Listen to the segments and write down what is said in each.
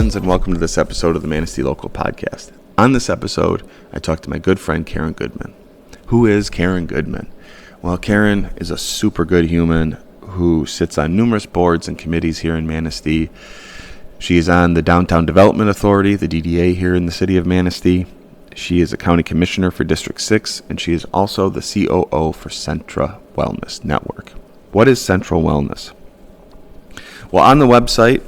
friends, and welcome to this episode of the Manistee Local Podcast. On this episode, I talked to my good friend Karen Goodman. Who is Karen Goodman? Well, Karen is a super good human who sits on numerous boards and committees here in Manistee. She is on the Downtown Development Authority, the DDA, here in the city of Manistee. She is a county commissioner for District 6, and she is also the COO for Centra Wellness Network. What is Centra Wellness? Well, on the website,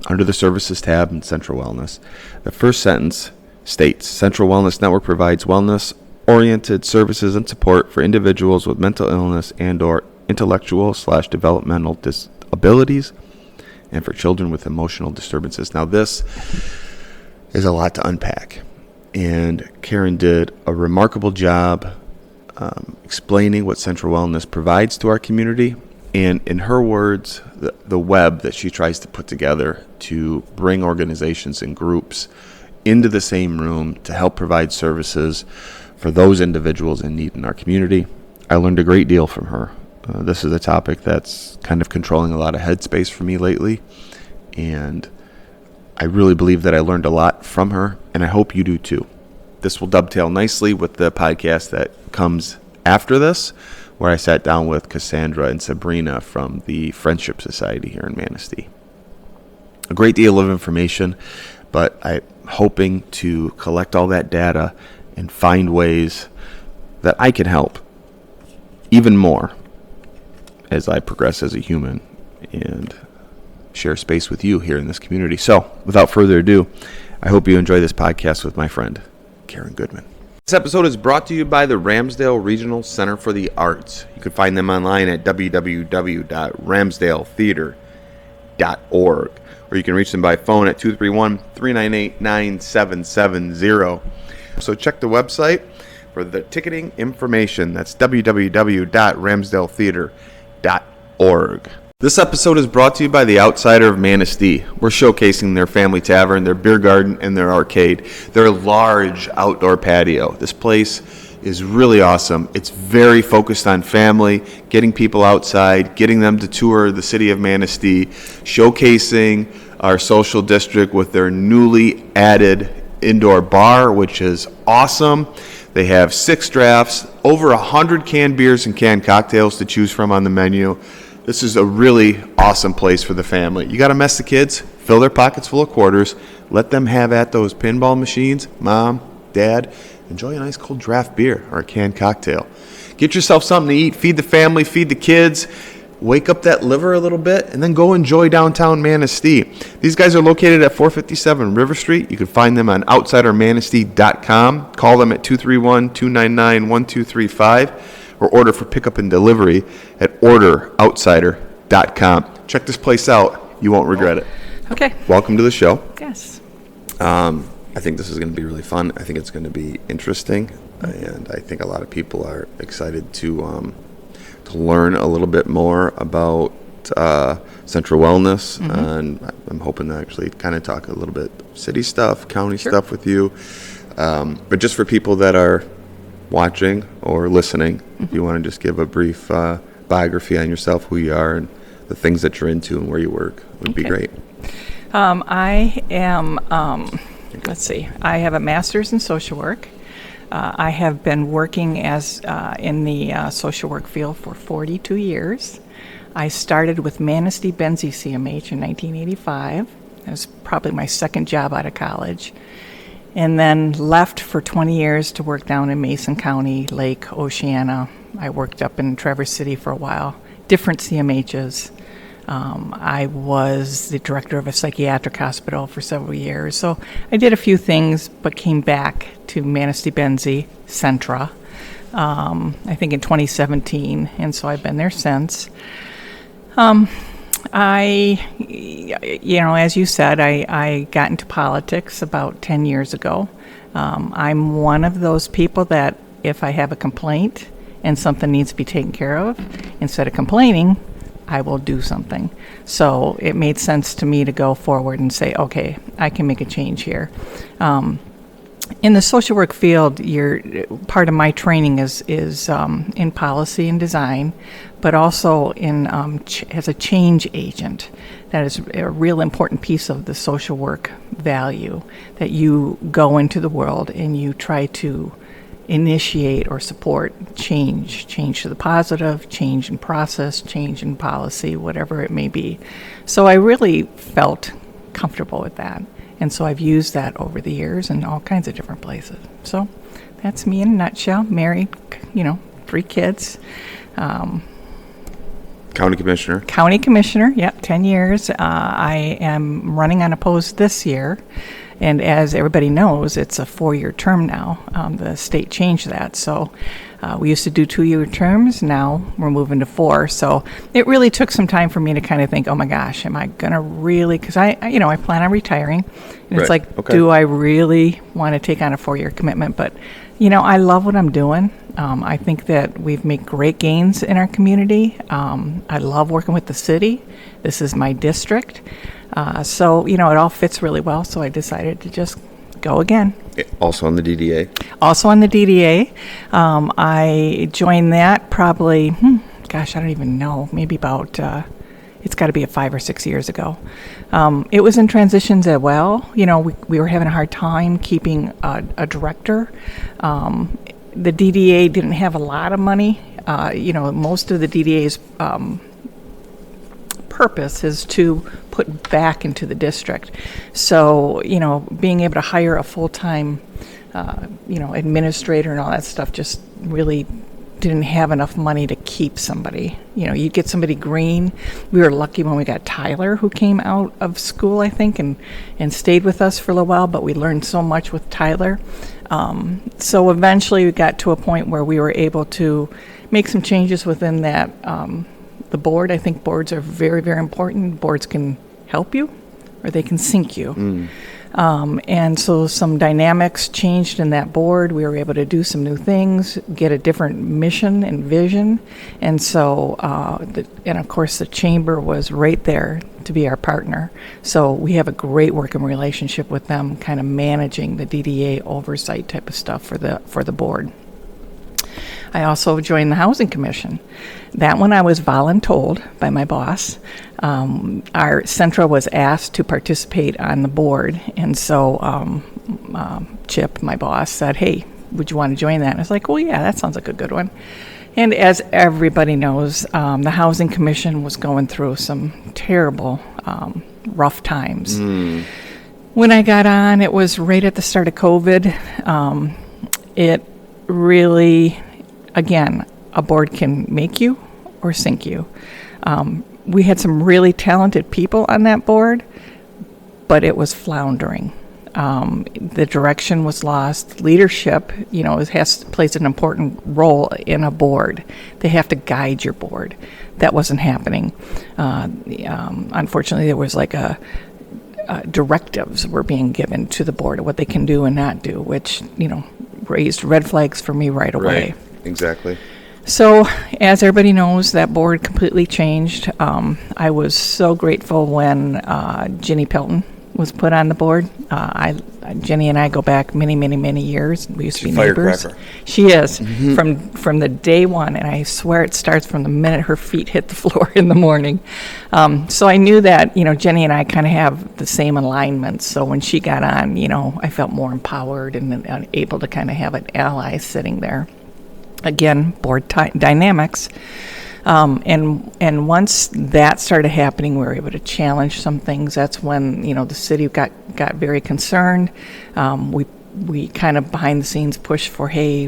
under the Services tab in Centra Wellness, the first sentence states, Centra Wellness Network provides wellness-oriented services and support for individuals with mental illness and or intellectual/developmental disabilities and for children with emotional disturbances. Now, this is a lot to unpack, and Karen did a remarkable job explaining what Centra Wellness provides to our community. And in her words, the web that she tries to put together to bring organizations and groups into the same room to help provide services for those individuals in need in our community. I learned a great deal from her. This is a topic that's kind of controlling a lot of headspace for me lately. And I really believe that I learned a lot from her, and I hope you do too. This will dovetail nicely with the podcast that comes after this, where I sat down with Cassandra and Sabrina from the Friendship Society here in Manistee. A great deal of information, but I'm hoping to collect all that data and find ways that I can help even more as I progress as a human and share space with you here in this community. So, without further ado, I hope you enjoy this podcast with my friend, Karen Goodman. This episode is brought to you by the Ramsdell Regional Center for the Arts. You can find them online at www.ramsdaletheater.org, or you can reach them by phone at 231-398-9770. So check the website for the ticketing information. That's www.ramsdaletheater.org. This episode is brought to you by the Outsider of Manistee. We're showcasing their family tavern, their beer garden, and their arcade. Their large outdoor patio. This place is really awesome. It's very focused on family, getting people outside, getting them to tour the city of Manistee, showcasing our social district with their newly added indoor bar, which is awesome. They have 6 drafts, over 100 canned beers and canned cocktails to choose from on the menu. This is a really awesome place for the family. You got to mess the kids, fill their pockets full of quarters, let them have at those pinball machines. Mom, Dad, enjoy a nice cold draft beer or a canned cocktail. Get yourself something to eat, feed the family, feed the kids, wake up that liver a little bit, and then go enjoy downtown Manistee. These guys are located at 457 River Street. You can find them on outsidermanistee.com. Call them at 231-299-1235. or order for pickup and delivery at orderoutsider.com. Check this place out. You won't regret it. Okay. Welcome to the show. Yes. I think this is going to be really fun. I think it's going to be interesting, and I think a lot of people are excited to learn a little bit more about Centra Wellness, and I'm hoping to actually kind of talk a little bit city stuff, county stuff with you, but just for people that are watching or listening, if you want to just give a brief biography on yourself, who you are, and the things that you're into and where you work, would be great. I am, I have a master's in social work. I have been working as in the social work field for 42 years. I started with Manistee Mi CMH in 1985. That was probably my second job out of college. And then left for 20 years to work down in Mason County, Lake, Oceana. I worked up in Traverse City for a while, different CMHs. I was the director of a psychiatric hospital for several years. So I did a few things, but came back to Manistee Mi Centra, I think in 2017. And so I've been there since. As you said, I got into politics about 10 years ago. I'm one of those people that if I have a complaint and something needs to be taken care of, instead of complaining, I will do something. So it made sense to me to go forward and say, okay, I can make a change here. In the social work field, part of my training is in policy and design, but also in as a change agent. That is a real important piece of the social work value, that you go into the world and you try to initiate or support change to the positive, change in process, change in policy, whatever it may be. So I really felt comfortable with that. And so I've used that over the years in all kinds of different places. So that's me in a nutshell. Married, 3 kids. County Commissioner. County Commissioner, 10 years. I am running unopposed this year. And as everybody knows, it's a 4-year term now. The state changed that. So we used to do 2-year terms. Now we're moving to 4. So it really took some time for me to kind of think, oh my gosh, am I going to really, because I plan on retiring. And it's like, do I really want to take on a 4-year commitment? But, I love what I'm doing. I think that we've made great gains in our community. I love working with the city. This is my district. So, it all fits really well. So I decided to just go again. Also on the DDA? Also on the DDA. I joined that probably, I don't even know, maybe about, it's got to be 5 or 6 years ago. It was in transitions as well. We were having a hard time keeping a director. The DDA didn't have a lot of money. Most of the DDA's purpose is to put back into the district. So, being able to hire a full-time, administrator and all that stuff just really didn't have enough money to keep somebody. You'd get somebody green. We were lucky when we got Tyler, who came out of school, I think, and stayed with us for a little while, but we learned so much with Tyler. So eventually we got to a point where we were able to make some changes within that, the board. I think boards are very, very important. Boards can help you or they can sink you. And so some dynamics changed in that board. We were able to do some new things, get a different mission and vision. And so, and of course the chamber was right there to be our partner. So we have a great working relationship with them, kind of managing the DDA oversight type of stuff for the board. I also joined the Housing Commission. That one I was voluntold by my boss. Our Centra was asked to participate on the board, and so Chip, my boss, said, hey, would you want to join that? And I was like, well, yeah, that sounds like a good one. And as everybody knows, the Housing Commission was going through some terrible, rough times. When I got on, it was right at the start of COVID. It really, again, a board can make you or sink you. We had some really talented people on that board, but it was floundering. The direction was lost. Leadership, plays an important role in a board. They have to guide your board. That wasn't happening. Unfortunately, there was directives were being given to the board of what they can do and not do, which, raised red flags for me right away. Right, exactly. So, as everybody knows, that board completely changed. I was so grateful when Ginny Pelton was put on the board. Jenny and I go back many, many, many years. We used to be neighbors. Firecracker. She is, from the day one, and I swear it starts from the minute her feet hit the floor in the morning. So I knew that, Jenny and I kind of have the same alignments. So when she got on, I felt more empowered and able to kind of have an ally sitting there. Again, board dynamics. And once that started happening, we were able to challenge some things. That's when, the city got very concerned. We kind of behind the scenes pushed for, hey,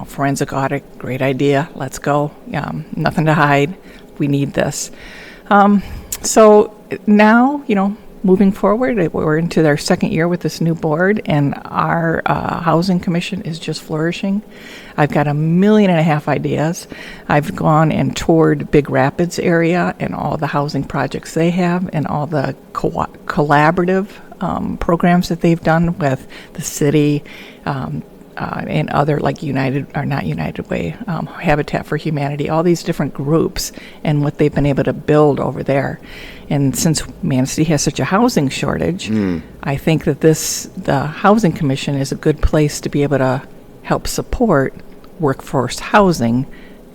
forensic audit, great idea, let's go. Nothing to hide. We need this. So now, moving forward, we're into our second year with this new board, and our Housing Commission is just flourishing. I've got 1.5 million ideas. I've gone and toured Big Rapids area and all the housing projects they have and all the collaborative programs that they've done with the city, and other like United Way, Habitat for Humanity, all these different groups and what they've been able to build over there. And since Manistee has such a housing shortage, I think that the Housing Commission is a good place to be able to help support workforce housing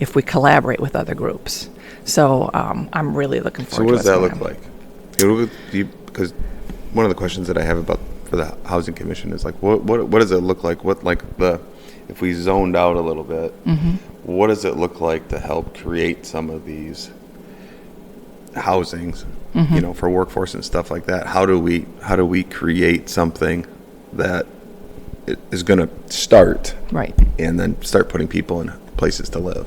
if we collaborate with other groups. So I'm really looking forward to So what does that what's look going like? Because one of the questions that I have for the Housing Commission is like, what does it look like? If we zoned out a little bit, what does it look like to help create some of these housings, for workforce and stuff like that? How do we create something that is going to start, right, and then start putting people in places to live?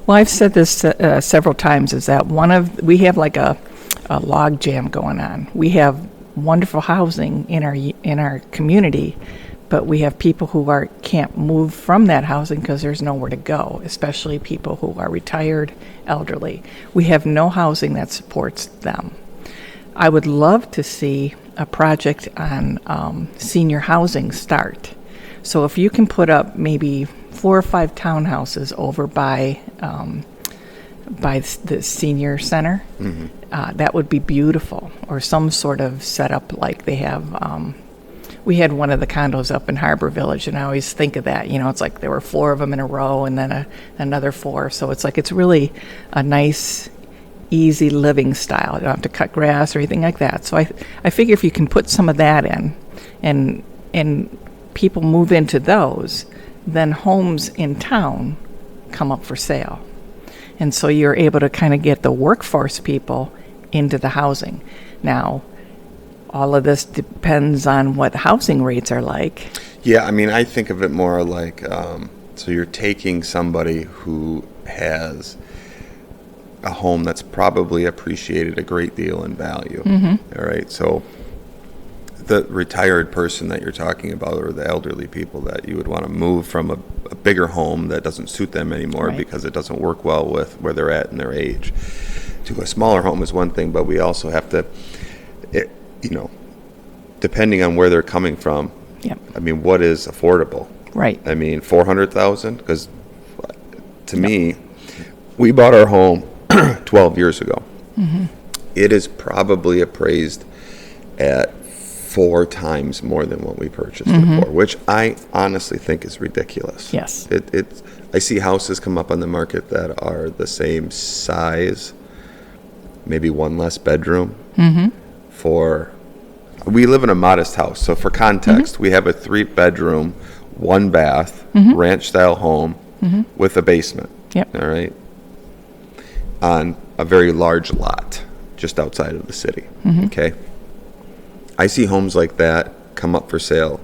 Well, I've said this several times, is that we have like a log jam going on. We have wonderful housing in our community, but we have people who can't move from that housing because there's nowhere to go, especially people who are retired, elderly. We have no housing that supports them. I would love to see a project on senior housing start. So if you can put up maybe 4 or 5 townhouses over by the senior center, that would be beautiful. Or some sort of setup like they have. We had one of the condos up in Harbor Village, and I always think of that. It's like there were 4 of them in a row, and then another 4. So it's really a nice, easy living style. You don't have to cut grass or anything like that. So I figure if you can put some of that in, and people move into those, then homes in town come up for sale. And so you're able to kind of get the workforce people into the housing. Now, all of this depends on what the housing rates are like. Yeah, I mean, I think of it more like, so you're taking somebody who has a home that's probably appreciated a great deal in value. All right, so the retired person that you're talking about, or the elderly people that you would want to move from a bigger home that doesn't suit them anymore, right, because it doesn't work well with where they're at in their age, to a smaller home is one thing, but we also have to, depending on where they're coming from, yep, I mean, what is affordable? Right. I mean, $400,000? Because to me, we bought our home 12 years ago. It is probably appraised at 4 times more than what we purchased it for, which I honestly think is ridiculous. Yes. I see houses come up on the market that are the same size, maybe 1 less bedroom. We live in a modest house, so for context, we have a 3-bedroom, 1 bath, ranch style home with a basement. Yep. All right. On a very large lot just outside of the city. Okay. I see homes like that come up for sale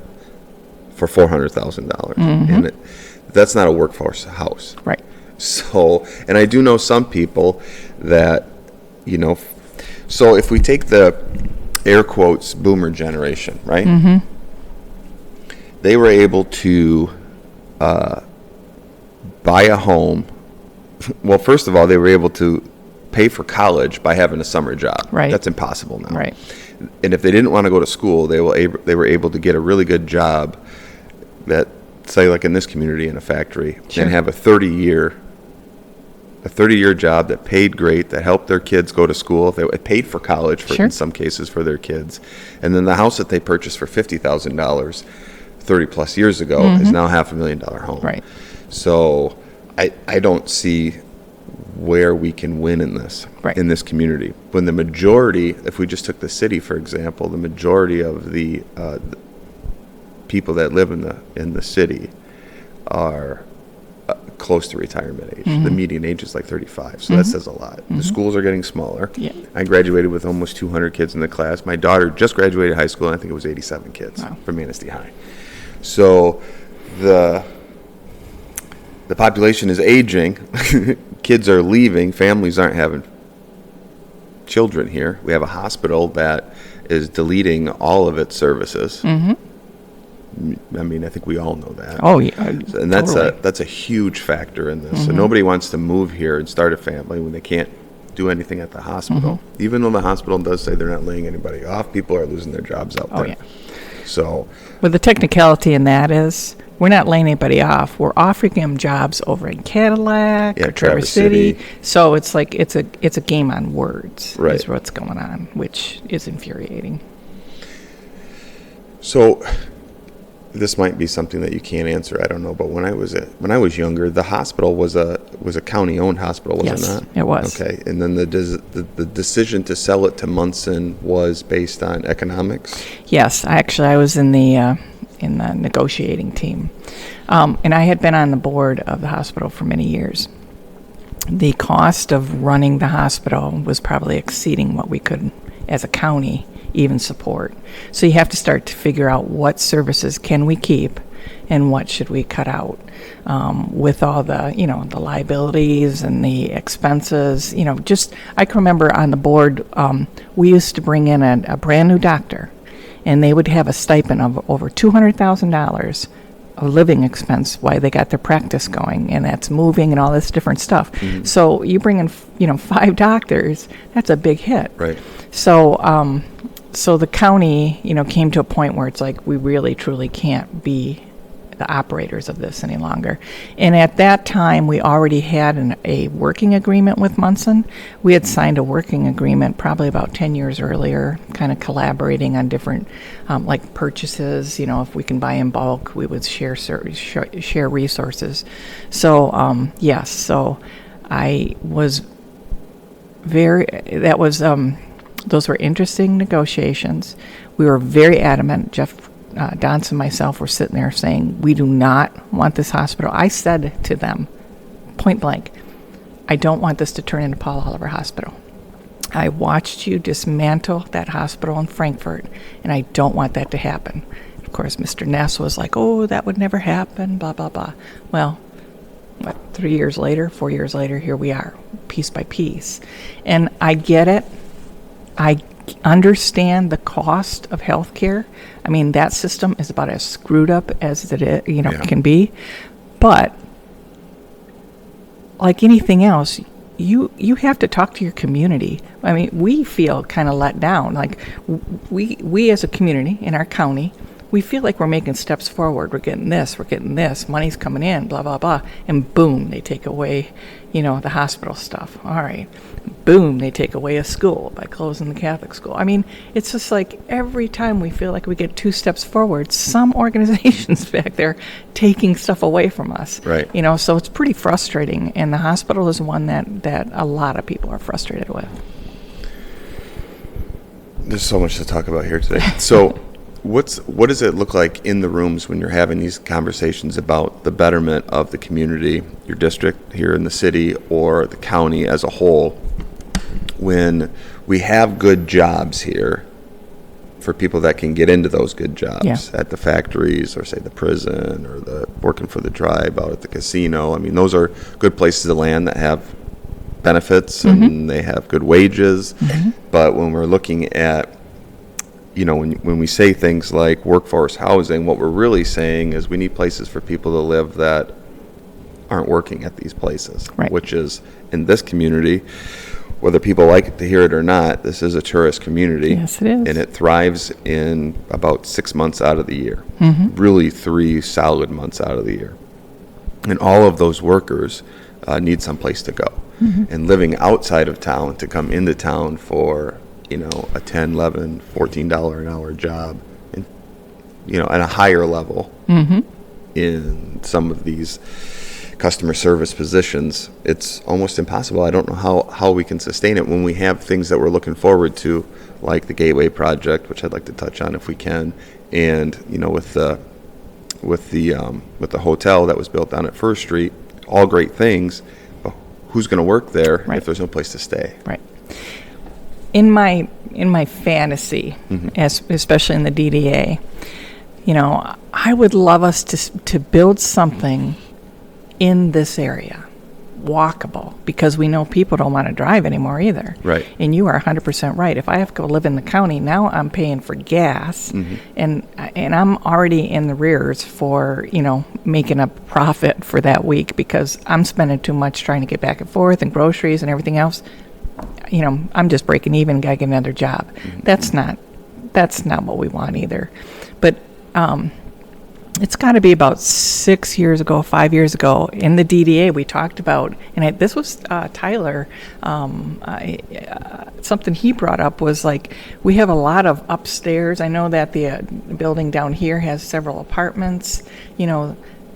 for $400,000, and that's not a workforce house. Right. So, and I do know some people that, so if we take the air quotes boomer generation, right? They were able to buy a home. Well, first of all, they were able to pay for college by having a summer job. Right. That's impossible now. Right. And if they didn't want to go to school, they were able to get a really good job that, say, like in this community in a factory, Sure, and have a 30-year job that paid great, that helped their kids go to school. They paid for college Sure, in some cases for their kids. And then the house that they purchased for $50,000 30 plus years ago is now $500,000 home. Right. So I don't see where we can win in this, Right, in this community. When the majority, if we just took the city, for example, the majority of the people that live in the city are close to retirement age. The median age is like 35, so that says a lot. The schools are getting smaller. Yeah. I graduated with almost 200 kids in the class. My daughter just graduated high school, and I think it was 87 kids from Manistee High. So the population is aging. Kids are leaving. Families aren't having children here. We have a hospital that is deleting all of its services. I mean, I think we all know that. Oh, yeah. And that's a huge factor in this. So nobody wants to move here and start a family when they can't do anything at the hospital. Even though the hospital does say they're not laying anybody off, people are losing their jobs out there. Yeah. So, Well, the technicality in that is we're not laying anybody off. We're offering them jobs over in Cadillac or Traverse City. So it's like it's a game on words. Right. Is what's going on, which is infuriating. So this might be something that you can't answer. I don't know. But when I was younger, the hospital was a county-owned hospital, was Yes, it not? it was. Okay. And then the decision to sell it to Munson was based on economics? Yes, I was in the negotiating team. And I had been on the board of the hospital for many years. The cost of running the hospital was probably exceeding what we could, as a county, even support. So you have to start to figure out what services can we keep and what should we cut out, with all the, the liabilities and the expenses. I can remember on the board, we used to bring in a brand new doctor, and they would have a stipend of over $200,000 of living expense while they got their practice going, and that's moving and all this different stuff. Mm-hmm. So you bring in, 5 doctors, that's a big hit. Right. So the county, came to a point where it's like we really truly can't be the operators of this any longer. And at that time, we already had a working agreement with Munson. We had signed a working agreement probably about 10 years earlier, kind of collaborating on different, like purchases. If we can buy in bulk, we would share resources. So, yes, so I was those were interesting negotiations. We were very adamant. Jeff Donson and myself were sitting there saying, we do not want this hospital. I said to them, point blank, I don't want this to turn into Paul Oliver Hospital. I watched you dismantle that hospital in Frankfurt, and I don't want that to happen. Of course, Mr. Ness was like, oh, that would never happen, blah, blah, blah. Well, 4 years later, here we are, piece by piece. And I get it. I understand the cost of health care. I mean, that system is about as screwed up as it can be. But like anything else, you have to talk to your community. I mean, we feel kind of let down. Like we as a community in our county, we feel like we're making steps forward. We're getting this, money's coming in, blah, blah, blah. And boom, they take away, the hospital stuff. All right. Boom, they take away a school by closing the Catholic school. I mean, it's just like every time we feel like we get 2 steps forward, some organization's back there taking stuff away from us. Right. So it's pretty frustrating. And the hospital is one that a lot of people are frustrated with. There's so much to talk about here today. So what does it look like in the rooms when you're having these conversations about the betterment of the community, your district here in the city, or the county as a whole, when we have good jobs here for people that can get into those good jobs at the factories, or say the prison, or the working for the tribe out at the casino? I mean, those are good places to land that have benefits and they have good wages. Mm-hmm. But when we're looking at, when we say things like workforce housing, what we're really saying is we need places for people to live that aren't working at these places, right. Which is, in this community, whether people like to hear it or not, this is a tourist community. Yes, it is. And it thrives in about 6 months out of the year, really 3 solid months out of the year. And all of those workers need some place to go. And living outside of town to come into town for a $10, $11, $14 an hour job, and at a higher level in some of these customer service positions, it's almost impossible. I don't know how we can sustain it when we have things that we're looking forward to, like the Gateway project, which I'd like to touch on if we can, and with the hotel that was built down at First Street, all great things, but who's going to work there if there's no place to stay? Right. In my fantasy, especially in the DDA, I would love us to build something in this area, walkable, because we know people don't want to drive anymore either. Right. And you are 100% right. If I have to go live in the county, now I'm paying for gas, and I'm already in the rears for, making a profit for that week because I'm spending too much trying to get back and forth and groceries and everything else. I'm just breaking even, gotta get another job. That's not what we want either. But it's got to be about 6 years ago, 5 years ago, in the DDA we talked about, and this was Tyler, something he brought up was like, we have a lot of upstairs. I know that the building down here has several apartments,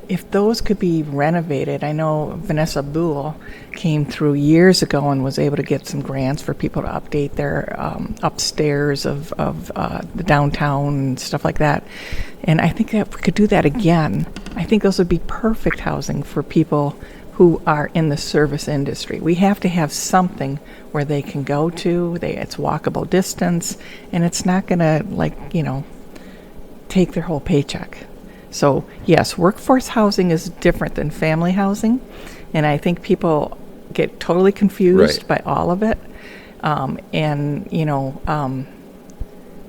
if those could be renovated. I know Vanessa Buell came through years ago and was able to get some grants for people to update their upstairs of the downtown and stuff like that. And I think that if we could do that again, I think those would be perfect housing for people who are in the service industry. We have to have something where they can go to, it's walkable distance, and it's not going to, take their whole paycheck. So, yes, workforce housing is different than family housing, and I think people get totally confused by all of it.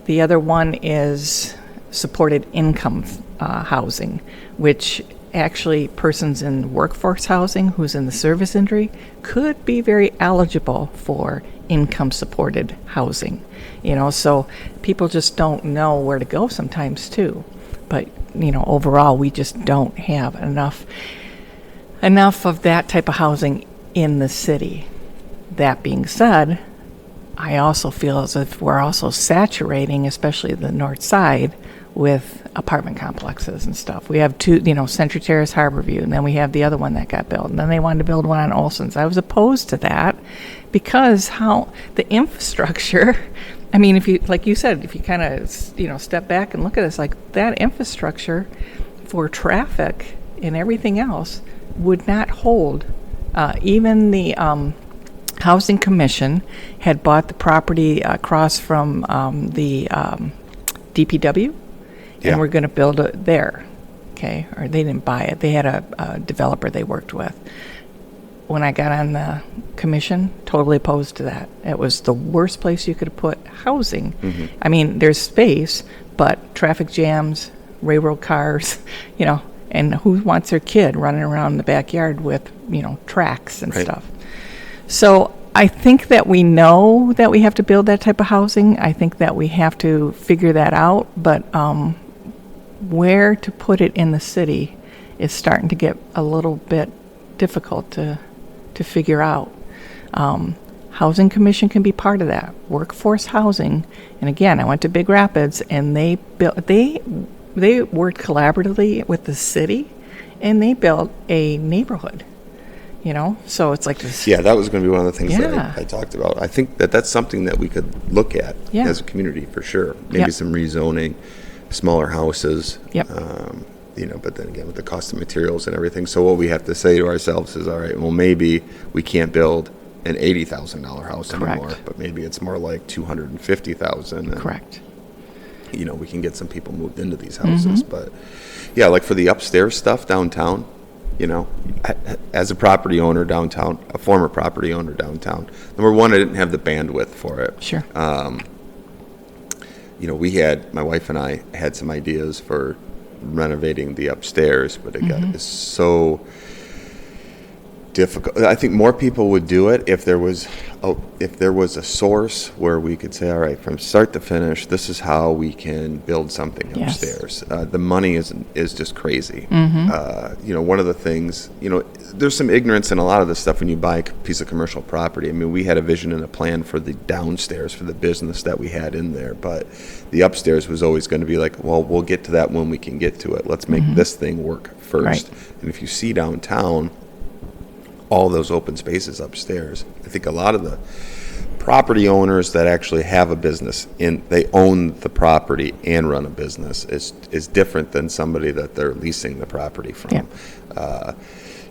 The other one is supported income housing, which actually persons in workforce housing who's in the service industry could be very eligible for income supported housing. So people just don't know where to go sometimes too. But overall, we just don't have enough of that type of housing in the city. That being said, I also feel as if we're also saturating, especially the north side, with apartment complexes and stuff. We have two, Century Terrace, Harborview, and then we have the other one that got built. And then they wanted to build one on Olson's. I was opposed to that because how the infrastructure, if you, like you said, if you kind of, step back and look at this, like that infrastructure for traffic and everything else would not hold. Even the Housing Commission had bought the property across from the DPW, and we're going to build it there. Okay, or they didn't buy it. They had a developer they worked with. When I got on the commission, totally opposed to that. It was the worst place you could put housing. Mm-hmm. There's space, but traffic jams, railroad cars, and who wants their kid running around the backyard with, tracks and stuff. So I think that we know that we have to build that type of housing. I think that we have to figure that out, but where to put it in the city is starting to get a little bit difficult to figure out. Housing Commission can be part of that. Workforce housing, and again, I went to Big Rapids, and they worked collaboratively with the city, and they built a neighborhood. So it's like this. Yeah, that was going to be one of the things that I talked about. I think that's something that we could look at as a community for sure. Maybe some rezoning, smaller houses. Yep. But then again, with the cost of materials and everything. So what we have to say to ourselves is, all right, well, maybe we can't build an $80,000 house anymore, but maybe it's more like $250,000. Correct. We can get some people moved into these houses. Mm-hmm. But yeah, like for the upstairs stuff downtown, as a property owner downtown, a former property owner downtown, number one, I didn't have the bandwidth for it. Sure. My wife and I had some ideas for renovating the upstairs, but it's so difficult. I think more people would do it if there was a source where we could say, all right, from start to finish, this is how we can build something upstairs. The money is just crazy. One of the things, there's some ignorance in a lot of this stuff when you buy a piece of commercial property. We had a vision and a plan for the downstairs for the business that we had in there, but the upstairs was always going to be like, well, we'll get to that when we can get to it. Let's make this thing work first. Right. And if you see downtown, all those open spaces upstairs, I think a lot of the property owners that actually have a business they own the property and run a business is different than somebody that they're leasing the property from.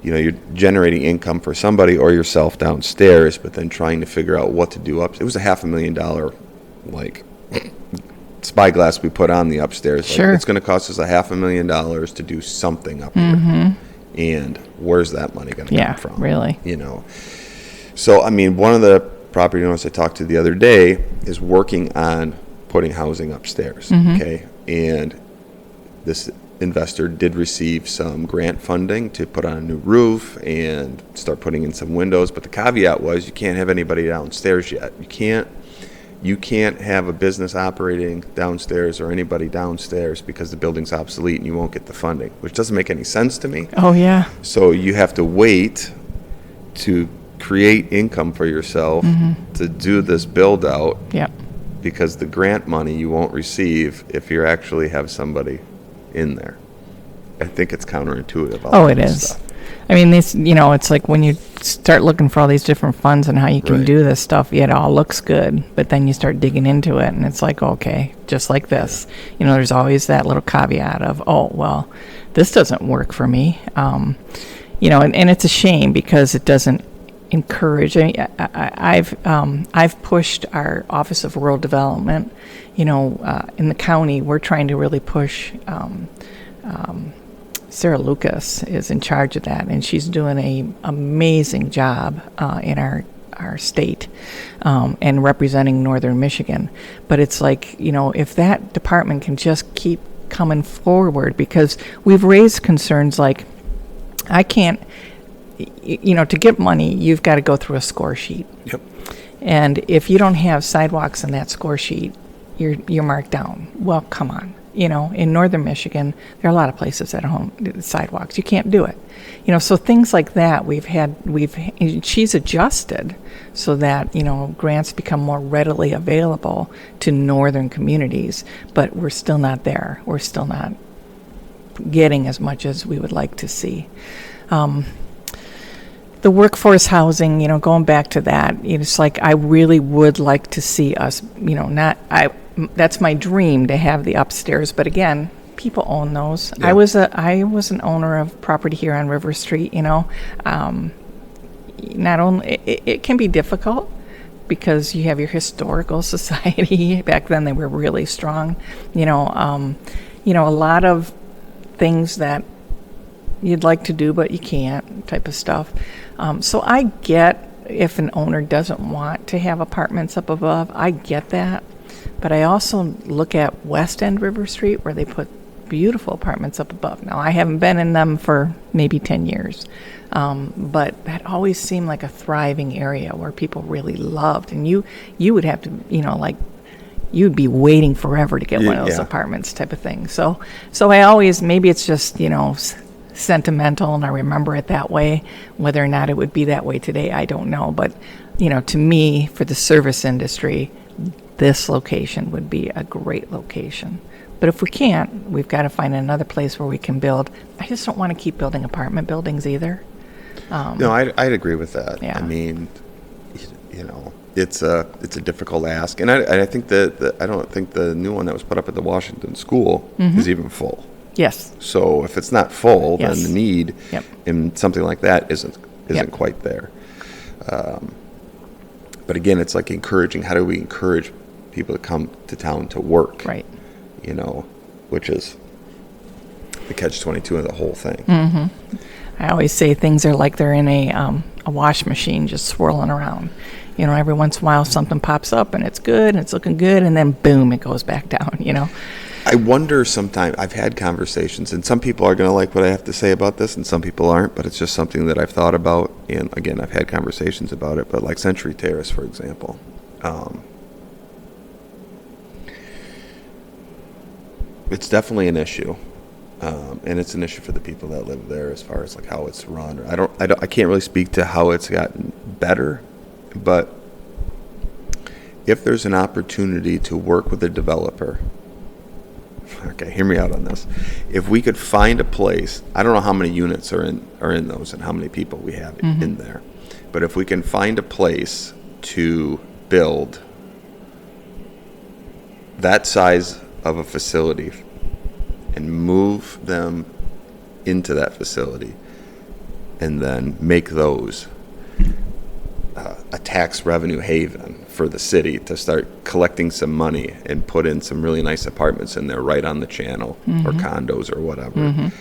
You're generating income for somebody or yourself downstairs, but then trying to figure out what to do up. It was a $500,000 spyglass we put on the upstairs. Sure. It's going to cost us $500,000 to do something up here. And where's that money going to come from? Really. So, one of the property owners I talked to the other day is working on putting housing upstairs. Okay. And this investor did receive some grant funding to put on a new roof and start putting in some windows. But the caveat was you can't have anybody downstairs yet. You you can't have a business operating downstairs or anybody downstairs because the building's obsolete and you won't get the funding, which doesn't make any sense to me. Oh, yeah. So you have to wait to create income for yourself to do this build out. Yep. Because the grant money you won't receive if you actually have somebody in there. I think it's counterintuitive. Oh, it is. Stuff. I mean, this, it's like when you start looking for all these different funds and how you can do this stuff, it all looks good, but then you start digging into it and it's like, okay, just like this. There's always that little caveat of, oh, well, this doesn't work for me. And it's a shame because it doesn't encourage. I've pushed our Office of Rural Development, in the county. We're trying to really push. Sarah Lucas is in charge of that, and she's doing an amazing job in our state and representing Northern Michigan. But it's like, if that department can just keep coming forward, because we've raised concerns like, I can't, to get money, you've got to go through a score sheet. Yep. And if you don't have sidewalks in that score sheet, you're marked down. Well, come on. In Northern Michigan, there are a lot of places that don't sidewalks. You can't do it. So things like that she's adjusted so that, grants become more readily available to northern communities, but we're still not there. We're still not getting as much as we would like to see. The workforce housing, going back to that, it's like I really would like to see us, that's my dream to have the upstairs, but again, people own those. Yeah. I was an owner of property here on River Street. Not only it can be difficult because you have your historical society. Back then, they were really strong. A lot of things that you'd like to do but you can't, type of stuff. So I get if an owner doesn't want to have apartments up above. I get that. But I also look at West End River Street where they put beautiful apartments up above. Now, I haven't been in them for maybe 10 years, but that always seemed like a thriving area where people really loved. And you would have to, you'd be waiting forever to get one of those apartments type of thing. So I always, maybe it's just, sentimental and I remember it that way. Whether or not it would be that way today, I don't know. But, to me, for the service industry, this location would be a great location. But if we can't, we've got to find another place where we can build. I just don't want to keep building apartment buildings either. No, I'd agree with that. Yeah. I mean, it's a difficult ask, and I think that I don't think the new one that was put up at the Washington School is even full. Yes. So if it's not full, then the need in something like that isn't quite there. But again, it's like encouraging. How do we encourage people to come to town to work? Right. Which is the catch-22 of the whole thing. Mm-hmm. I always say things are like they're in a wash machine just swirling around. Every once in a while something pops up and it's good and it's looking good and then boom, it goes back down, I wonder sometimes, I've had conversations, and some people are going to like what I have to say about this and some people aren't, but it's just something that I've thought about, and again, I've had conversations about it, but like Century Terrace, for example. It's definitely an issue, and it's an issue for the people that live there as far as like how it's run. I can't really speak to how it's gotten better, but if there's an opportunity to work with a developer, okay, hear me out on this. If we could find a place, I don't know how many units are in those and how many people we have in there, but if we can find a place to build that size of a facility and move them into that facility and then make those a tax revenue haven for the city to start collecting some money and put in some really nice apartments in there right on the channel or condos or whatever.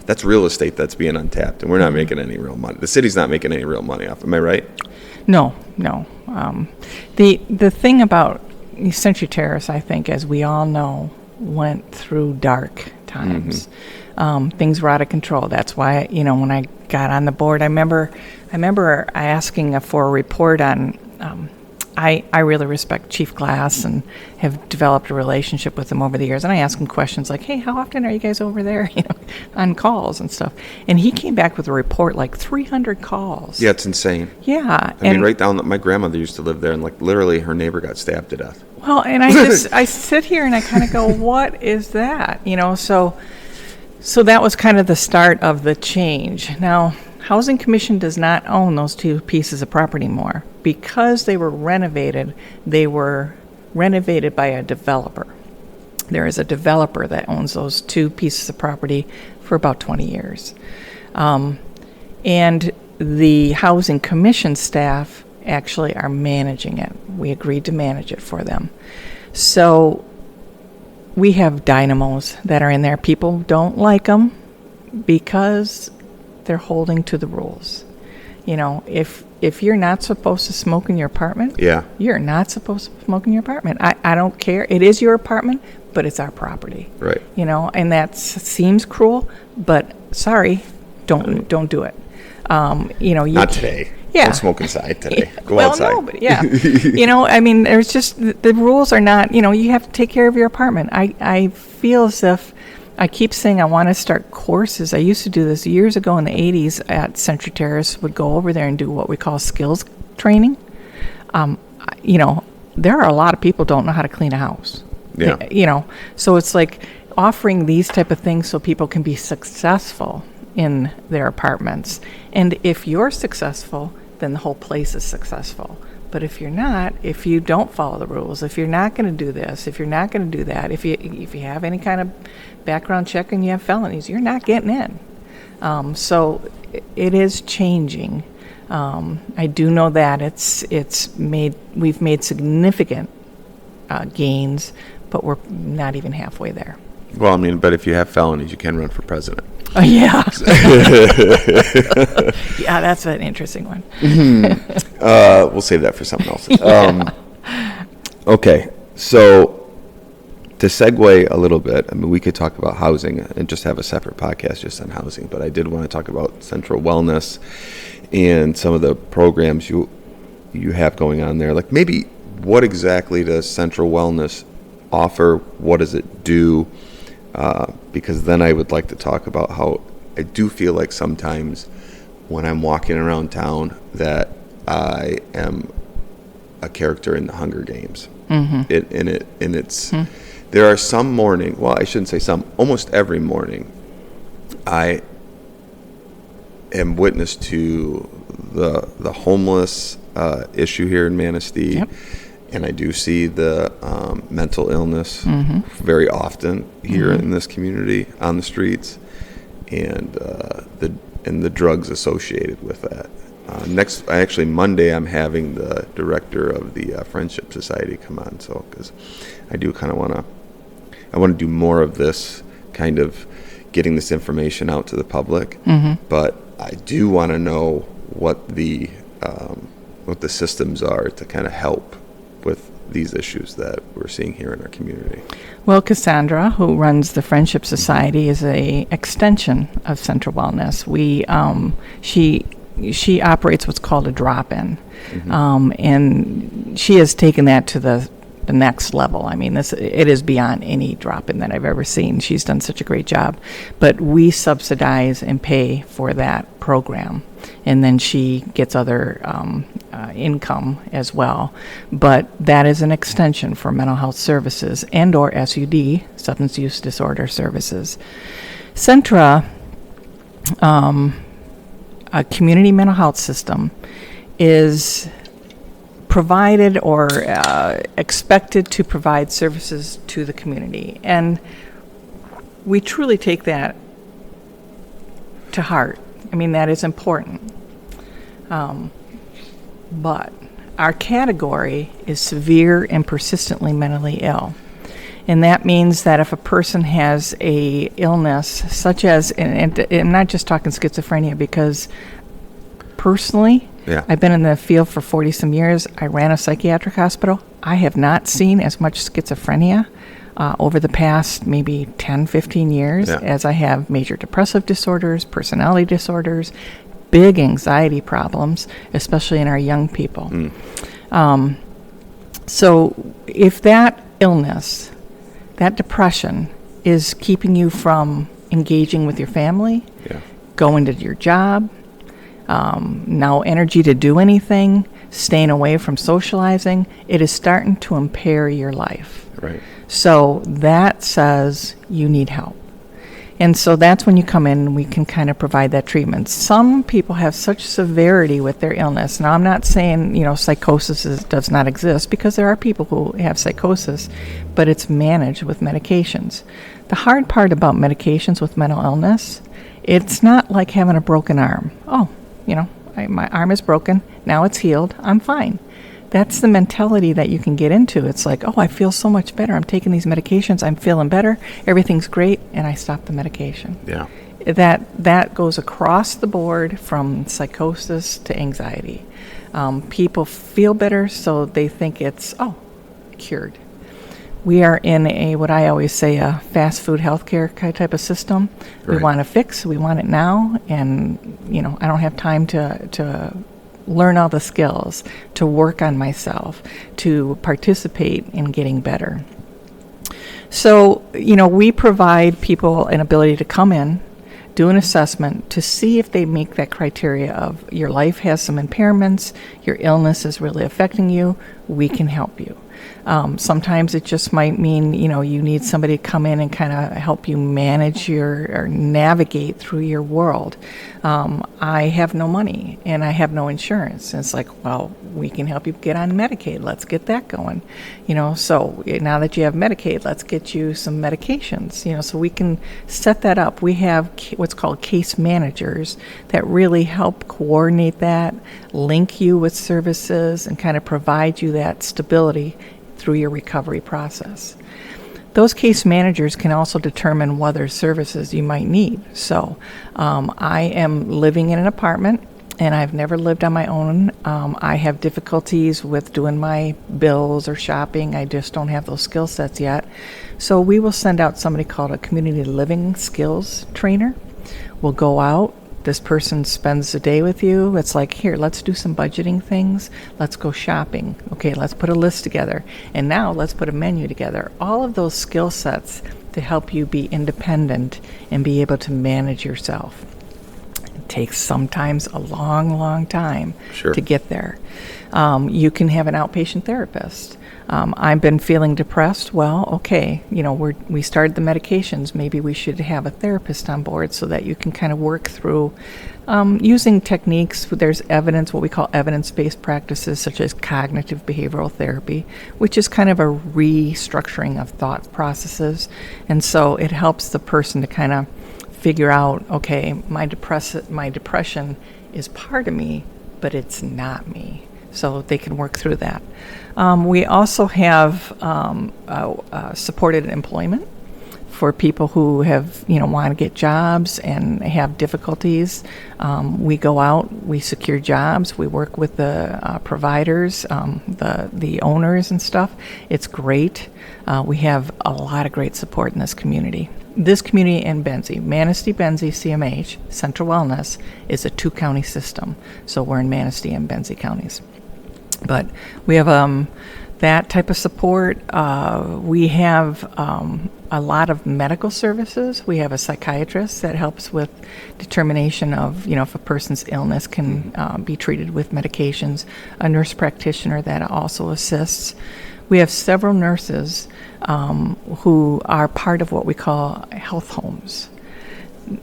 That's real estate that's being untapped, and we're not making any real money. The city's not making any real money off. Am I right? No. The thing about Century Terrace, I think, as we all know, went through dark times. Things were out of control. That's why, when I got on the board, I remember asking for a report on I really respect Chief Glass and have developed a relationship with him over the years. And I ask him questions like, hey, how often are you guys over there, on calls and stuff? And he came back with a report like 300 calls. Yeah, it's insane. Yeah. I mean, right down, my grandmother used to live there, and like literally her neighbor got stabbed to death. Well, and I sit here and I kind of go, what is that? So that was kind of the start of the change. Now, Housing Commission does not own those two pieces of property anymore. Because they were renovated by a developer. There is a developer that owns those two pieces of property for about 20 years. And the Housing Commission staff actually are managing it. We agreed to manage it for them. So we have dynamos that are in there. People don't like them because they're holding to the rules. If you're not supposed to smoke in your apartment, you're not supposed to smoke in your apartment. I don't care. It is your apartment, but it's our property. Right. And that seems cruel, but sorry, don't do it. Not today. Yeah. Don't smoke inside today. Go well, outside. No, but yeah. There's just, the rules are not, you have to take care of your apartment. I feel as if, I keep saying I want to start courses. I used to do this years ago in the 80s at Centra Terrace, would go over there and do what we call skills training. There are a lot of people don't know how to clean a house. Yeah. So it's like offering these type of things so people can be successful in their apartments. And if you're successful, then the whole place is successful. But if you're not, if you don't follow the rules, if you're not going to do this, if you're not going to do that, if you have any kind of background check and you have felonies, you're not getting in. So it is changing. I do know that we've made significant gains, but we're not even halfway there. Well, but if you have felonies, you can run for president. Oh, yeah. Yeah, that's an interesting one. We'll save that for something else. Okay, so to segue a little bit, we could talk about housing and just have a separate podcast just on housing, but I did want to talk about Centra Wellness and some of the programs you have going on there. Like, maybe what exactly does Centra Wellness offer? What does it do? Because then I would like to talk about how I do feel like sometimes when I'm walking around town that I am a character in the Hunger Games. Mm-hmm. There are some morning, well, I shouldn't say some, almost every morning I am witness to the homeless issue here in Manistee. Yep. And I do see the mental illness very often here in this community on the streets, and the drugs associated with that. Monday, I'm having the director of the Friendship Society come on, so because I do kind of want to do more of this, kind of getting this information out to the public. But I do want to know what the systems are to kind of help with these issues that we're seeing here in our community. Well, Cassandra, who runs the Friendship Society, is a extension of Centra Wellness. She operates what's called a drop-in, and she has taken that to the next level. It is beyond any drop-in that I've ever seen. She's done such a great job, but we subsidize and pay for that program, and then she gets other income as well. But that is an extension for mental health services and or SUD, substance use disorder services. Centra, a community mental health system, is provided or expected to provide services to the community. And we truly take that to heart. That is important. But our category is severe and persistently mentally ill. And that means that if a person has a illness such as, and I'm not just talking schizophrenia, because personally, I've been in the field for 40-some years. I ran a psychiatric hospital. I have not seen as much schizophrenia over the past maybe 10, 15 years as I have major depressive disorders, personality disorders, big anxiety problems, especially in our young people. So if that illness, that depression is keeping you from engaging with your family, going to your job, no energy to do anything, staying away from socializing, it is starting to impair your life. Right. So that says you need help. And so that's when you come in and we can kind of provide that treatment. Some people have such severity with their illness. Now, I'm not saying, psychosis does not exist, because there are people who have psychosis, but it's managed with medications. The hard part about medications with mental illness, it's not like having a broken arm. Oh, my arm is broken, now it's healed, I'm fine. That's the mentality that you can get into. It's like, oh, I feel so much better. I'm taking these medications. I'm feeling better. Everything's great. And I stop the medication. Yeah. That goes across the board from psychosis to anxiety. People feel better, so they think it's, cured. We are in what I always say, a fast food healthcare type of system. Right. We want to fix, we want it now. And, I don't have time to learn all the skills, to work on myself, to participate in getting better. So, we provide people an ability to come in, do an assessment to see if they meet that criteria of your life has some impairments, your illness is really affecting you, we can help you. Sometimes it just might mean, you need somebody to come in and kind of help you manage or navigate through your world. I have no money and I have no insurance. And it's like, well, we can help you get on Medicaid. Let's get that going. So now that you have Medicaid, let's get you some medications, so we can set that up. We have what's called case managers that really help coordinate that, link you with services, and kind of provide you that stability through your recovery process. Those case managers can also determine what other services you might need. So I am living in an apartment, and I've never lived on my own. I have difficulties with doing my bills or shopping. I just don't have those skill sets yet. So we will send out somebody called a community living skills trainer. We'll go out. This person spends the day with you. It's like, here, let's do some budgeting things. Let's go shopping. Okay, let's put a list together. And now let's put a menu together. All of those skill sets to help you be independent and be able to manage yourself. It takes sometimes a long, long time to get there. You can have an outpatient therapist. I've been feeling depressed. Well, okay, we started the medications. Maybe we should have a therapist on board so that you can kind of work through using techniques. There's evidence, what we call evidence-based practices, such as cognitive behavioral therapy, which is kind of a restructuring of thought processes. And so it helps the person to kind of figure out, okay, my depression is part of me, but it's not me. So they can work through that. We also have supported employment for people who have, want to get jobs and have difficulties. We go out, we secure jobs, we work with the providers, the owners and stuff. It's great. We have a lot of great support in this community. This community in Benzie, Manistee, Benzie, CMH, Centra Wellness, is a 2-county system. So we're in Manistee and Benzie counties. But we have that type of support. We have a lot of medical services. We have a psychiatrist that helps with determination of, if a person's illness can be treated with medications. A nurse practitioner that also assists. We have several nurses who are part of what we call health homes.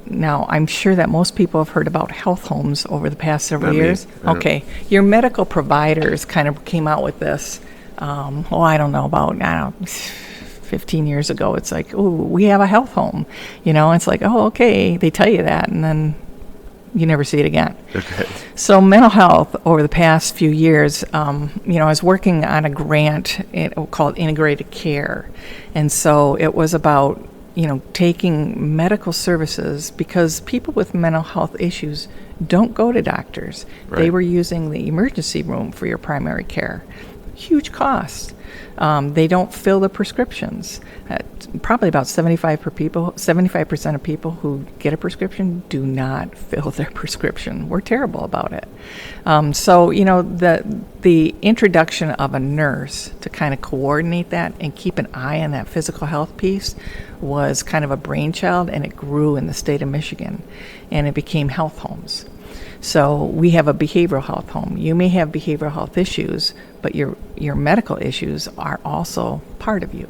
Now, I'm sure that most people have heard about health homes over the past several years. Okay, your medical providers kind of came out with this, I don't know, 15 years ago. It's like, oh, we have a health home. It's like, oh, okay, they tell you that, and then you never see it again. Okay. So mental health over the past few years, I was working on a grant called Integrated Care. And so it was about taking medical services, because people with mental health issues don't go to doctors. Right. They were using the emergency room for your primary care. huge costs. They don't fill the prescriptions. Probably about 75% of people who get a prescription do not fill their prescription. We're terrible about it. So, the introduction of a nurse to kind of coordinate that and keep an eye on that physical health piece was kind of a brainchild, and it grew in the state of Michigan, and it became health homes. So we have a behavioral health home. You may have behavioral health issues, but your medical issues are also part of you.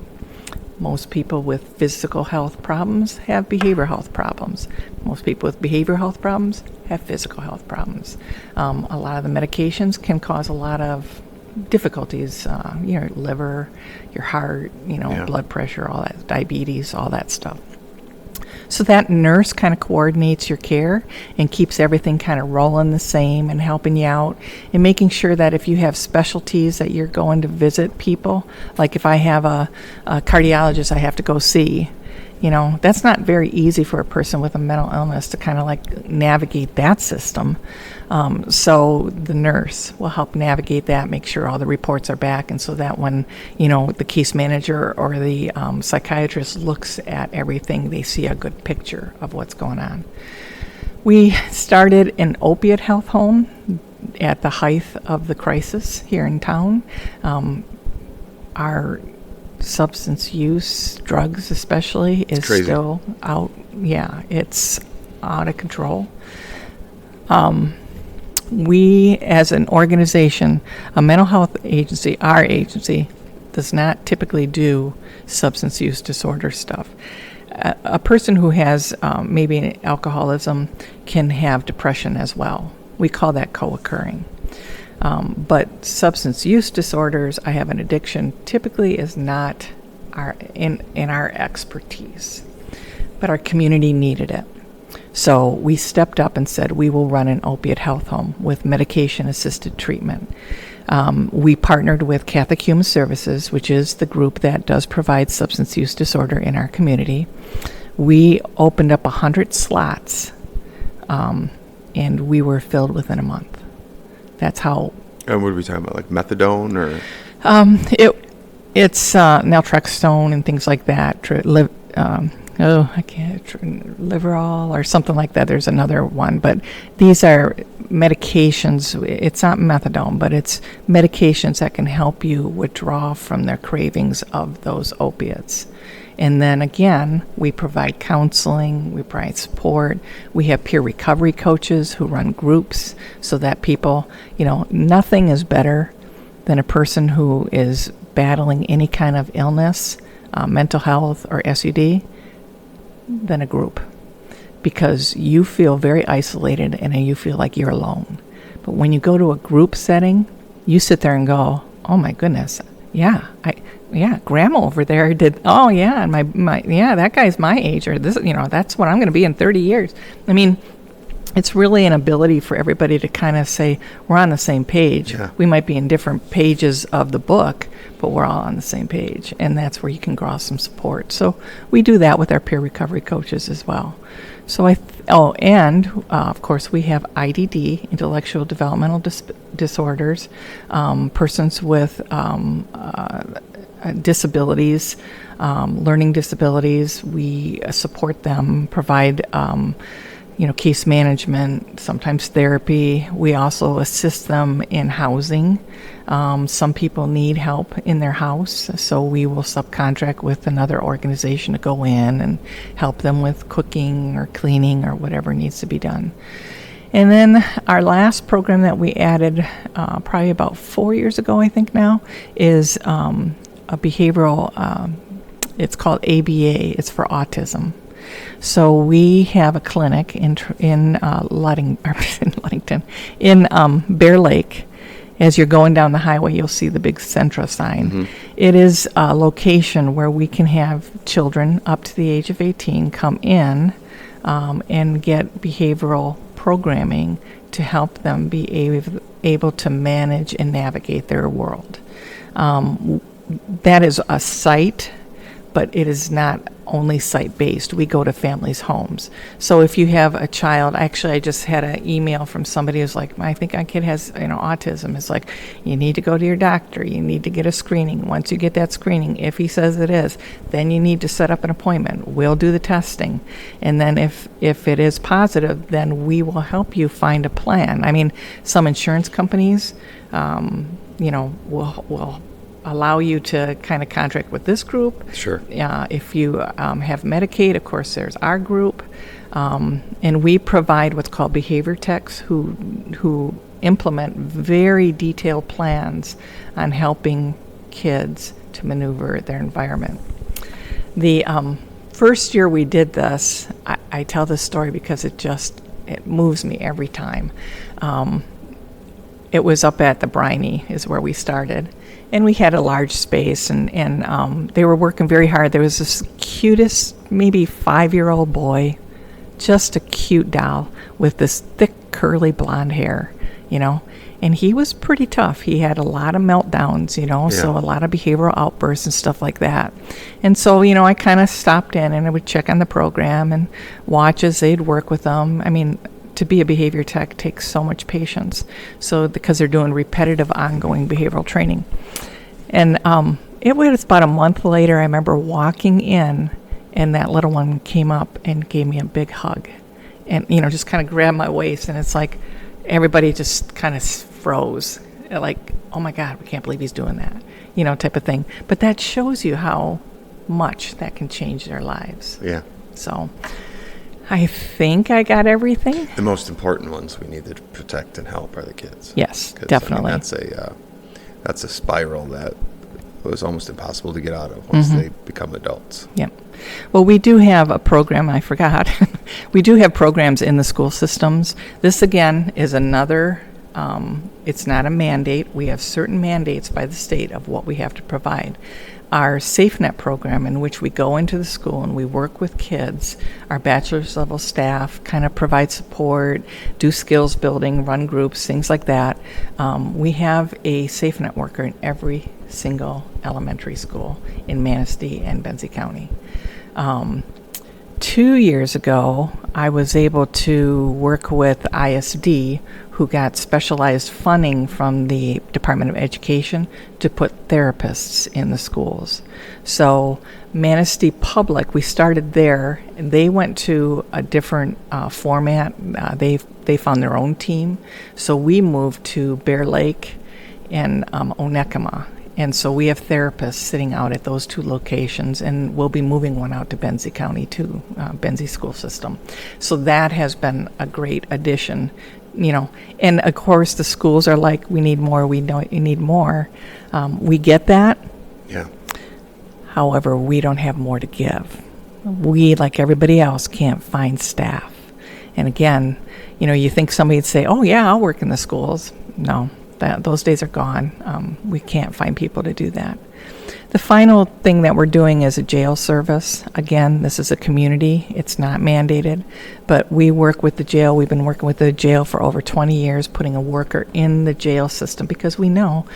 Most people with physical health problems have behavioral health problems. Most people with behavioral health problems have physical health problems. A lot of the medications can cause a lot of difficulties, your liver, your heart, blood pressure, all that, diabetes, all that stuff. So that nurse kind of coordinates your care and keeps everything kind of rolling the same and helping you out and making sure that if you have specialties that you're going to visit people, like if I have a cardiologist I have to go see, that's not very easy for a person with a mental illness to kind of like navigate that system. So the nurse will help navigate that, make sure all the reports are back, and so that when the case manager or the psychiatrist looks at everything, they see a good picture of what's going on. We started an opiate health home at the height of the crisis here in town. Our substance use, drugs especially, is still out. Yeah, it's out of control. We, as an organization, a mental health agency, our agency, does not typically do substance use disorder stuff. A person who has maybe alcoholism can have depression as well. We call that co-occurring. But substance use disorders, I have an addiction, typically is not in our expertise. But our community needed it. So we stepped up and said we will run an opiate health home with medication-assisted treatment. We partnered with Catholic Human Services, which is the group that does provide substance use disorder in our community. We opened up 100 slots, and we were filled within a month. That's how. And what are we talking about, like methadone or? It's naltrexone and things like that. Liverol or something like that. There's another one, but these are medications. It's not methadone, but it's medications that can help you withdraw from their cravings of those opiates. And then again, we provide counseling, we provide support. We have peer recovery coaches who run groups so that people, nothing is better than a person who is battling any kind of illness, mental health or SUD, than a group, because you feel very isolated and you feel like you're alone. But when you go to a group setting, you sit there and go, oh my goodness, grandma over there did, and that guy's my age, or this, that's what I'm going to be in 30 years. I mean, it's really an ability for everybody to kind of say, we're on the same page. Yeah. We might be in different pages of the book, but we're all on the same page, and that's where you can draw some support. So we do that with our peer recovery coaches as well. So of course we have IDD, intellectual developmental disorders, persons with disabilities, learning disabilities. We support them, provide case management, sometimes therapy. We also assist them in housing. Some people need help in their house, so we will subcontract with another organization to go in and help them with cooking or cleaning or whatever needs to be done. And then our last program that we added probably about 4 years ago, I think now, is a behavioral, it's called ABA, it's for autism. So we have a clinic in Bear Lake. As you're going down the highway, you'll see the big Centra sign. Mm-hmm. It is a location where we can have children up to the age of 18 come in and get behavioral programming to help them be able to manage and navigate their world. That is a site, but it is not only site-based. We go to families' homes. So if you have a child, actually I just had an email from somebody who's like, I think my kid has autism. It's like, you need to go to your doctor. You need to get a screening. Once you get that screening, if he says it is, then you need to set up an appointment. We'll do the testing. And then if it is positive, then we will help you find a plan. I mean, some insurance companies, will allow you to kind of contract with this group. Sure. If you have Medicaid, of course, there's our group. And we provide what's called behavior techs who implement very detailed plans on helping kids to maneuver their environment. The first year we did this, I tell this story because it moves me every time. It was up at the Briny is where we started. And we had a large space, and they were working very hard. There was this cutest, maybe 5-year-old boy, just a cute doll with this thick, curly blonde hair, And he was pretty tough. He had a lot of meltdowns, so a lot of behavioral outbursts and stuff like that. And so, I kind of stopped in and I would check on the program and watch as they'd work with them. I mean, to be a behavior tech takes so much patience. So because they're doing repetitive, ongoing behavioral training. And it was about a month later, I remember walking in, and that little one came up and gave me a big hug. And, just kind of grabbed my waist, and it's like everybody just kind of froze. Like, oh my God, we can't believe he's doing that, type of thing. But that shows you how much that can change their lives. Yeah. So I think I got everything. The most important ones we need to protect and help are the kids. Yes, definitely. That's a spiral that was almost impossible to get out of once they become adults. Yep. Well, we do have a program, I forgot. We do have programs in the school systems. This, again, is another, it's not a mandate. We have certain mandates by the state of what we have to provide. Our SafeNet program, in which we go into the school and we work with kids, our bachelor's level staff kind of provide support, do skills building, run groups, things like that. We have a SafeNet worker in every single elementary school in Manistee and Benzie County. 2 years ago, I was able to work with ISD, who got specialized funding from the Department of Education to put therapists in the schools. So Manistee Public, we started there, and they went to a different format. They found their own team. So we moved to Bear Lake and Onekama. And so we have therapists sitting out at those two locations, and we'll be moving one out to Benzie County too, Benzie school system. So that has been a great addition, And of course, the schools are like, we need more, we need more. We get that. Yeah. However, we don't have more to give. We, like everybody else, can't find staff. And again, you think somebody would say, oh yeah, I'll work in the schools. No. Those days are gone. We can't find people to do that. The final thing that we're doing is a jail service. Again, this is a community. It's not mandated, but we work with the jail. We've been working with the jail for over 20 years, putting a worker in the jail system, because we know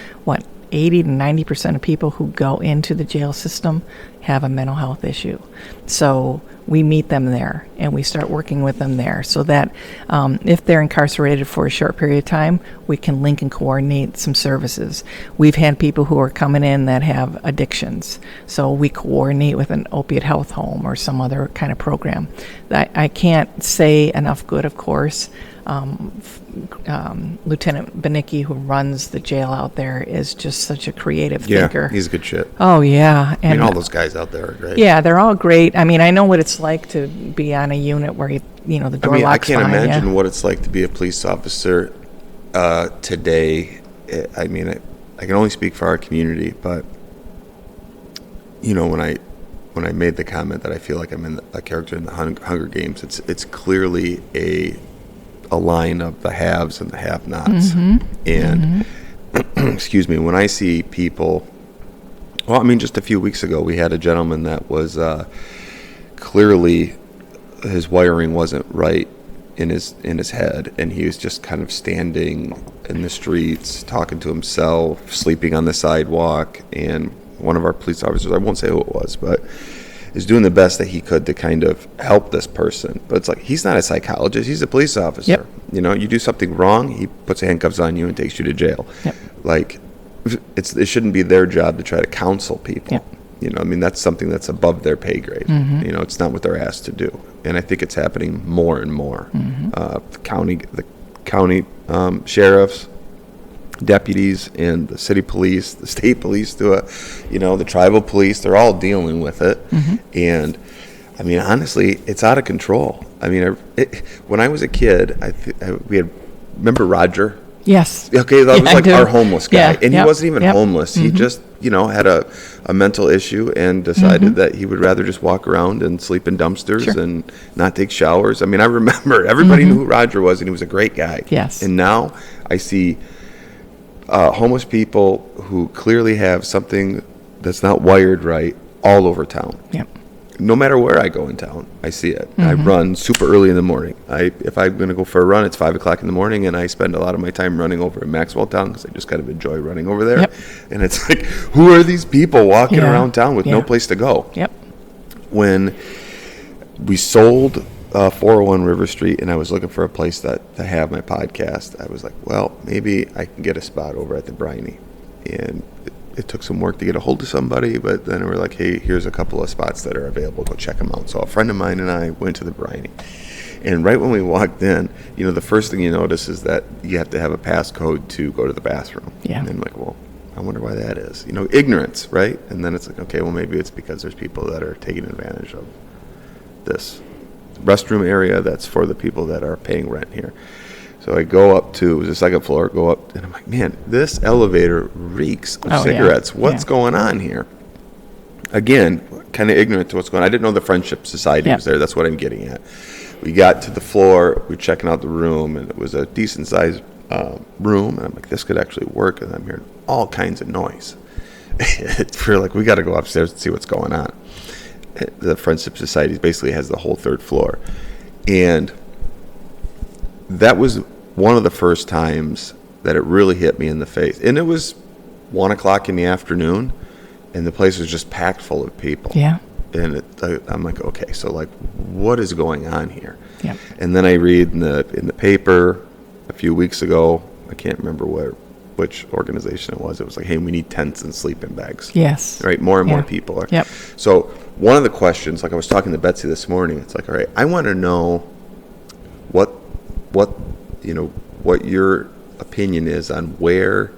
80 to 90% of people who go into the jail system have a mental health issue. So we meet them there and we start working with them there so that if they're incarcerated for a short period of time, we can link and coordinate some services. We've had people who are coming in that have addictions, so we coordinate with an opiate health home or some other kind of program. I can't say enough good, of course. Lieutenant Benicki, who runs the jail out there, is just such a creative thinker. Yeah, he's good shit. Oh, yeah. And all those guys out there are great. Yeah, they're all great. I mean, I know what it's like to be on a unit where, the door locks I can't behind imagine you. what it's like to be a police officer today. I can only speak for our community, but, when I made the comment that I feel like I'm in a character in the Hunger Games, it's clearly a line of the haves and the have-nots. And excuse me, when I see people, just a few weeks ago we had a gentleman that was clearly his wiring wasn't right in his head, and he was just kind of standing in the streets talking to himself, sleeping on the sidewalk. And one of our police officers, I won't say who it was, but is doing the best that he could to kind of help this person. But it's like, he's not a psychologist, he's a police officer. Yep. You know, you do something wrong, he puts handcuffs on you and takes you to jail. Yep. Like, it shouldn't be their job to try to counsel people. Yep. You know, I mean, that's something that's above their pay grade. Mm-hmm. You know, it's not what they're asked to do. And I think it's happening more and more. Mm-hmm. The county sheriffs, deputies, and the city police, the state police, the tribal police, they're all dealing with it. Mm-hmm. And I mean, honestly, it's out of control. I mean, when I was a kid, remember Roger? Yes. Okay, that was like our homeless guy. Yeah. And he wasn't even homeless. Mm-hmm. He just, had a mental issue and decided that he would rather just walk around and sleep in dumpsters and not take showers. I mean, I remember everybody knew who Roger was, and he was a great guy. Yes. And now I see homeless people who clearly have something that's not wired right all over town. Yep. No matter where I go in town, I see it. I run super early in the morning. If I'm going to go for a run, it's 5 o'clock in the morning, and I spend a lot of my time running over in Maxwell Town because I just kind of enjoy running over there. Yep. And it's like, who are these people walking around town with no place to go? Yep. When we sold 401 River Street and I was looking for a place to have my podcast, I was like, well, maybe I can get a spot over at the Briny. And it took some work to get a hold of somebody, but then we were like, hey, here's a couple of spots that are available. Go check them out. So a friend of mine and I went to the Briny. And right when we walked in, the first thing you notice is that you have to have a passcode to go to the bathroom. Yeah. And I'm like, well, I wonder why that is. Ignorance, right? And then it's like, okay, well, maybe it's because there's people that are taking advantage of this restroom area that's for the people that are paying rent here. So I go up to, it was the second floor, go up, and I'm like, man, this elevator reeks of cigarettes. Yeah. What's going on here? Again, kind of ignorant to what's going on. I didn't know the Friendship Society was there. That's what I'm getting at. We got to the floor, we were checking out the room, and it was a decent-sized room. And I'm like, this could actually work, and I'm hearing all kinds of noise. We're like, we got to go upstairs and see what's going on. The Friendship Society basically has the whole third floor. And that was one of the first times that it really hit me in the face. And it was 1 o'clock in the afternoon, and the place was just packed full of people. Yeah. And I'm like, okay, so like, what is going on here? Yeah. And then I read in the paper a few weeks ago, I can't remember which organization it was. It was like, hey, we need tents and sleeping bags. Yes. Right? More and more people are. Yep. So one of the questions, like I was talking to Betsy this morning, it's like, all right, I want to know what your opinion is on where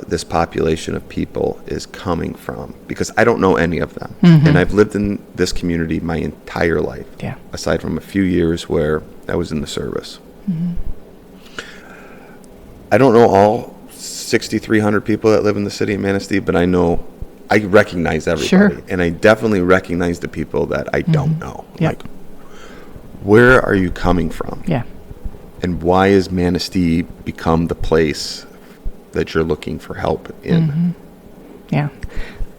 this population of people is coming from, because I don't know any of them. And I've lived in this community my entire life, aside from a few years where I was in the service. I don't know all 6,300 people that live in the city of Manistee, but I recognize everybody. And I definitely recognize the people that I don't know. Like, where are you coming from? Yeah. And why has Manistee become the place that you're looking for help in? Yeah.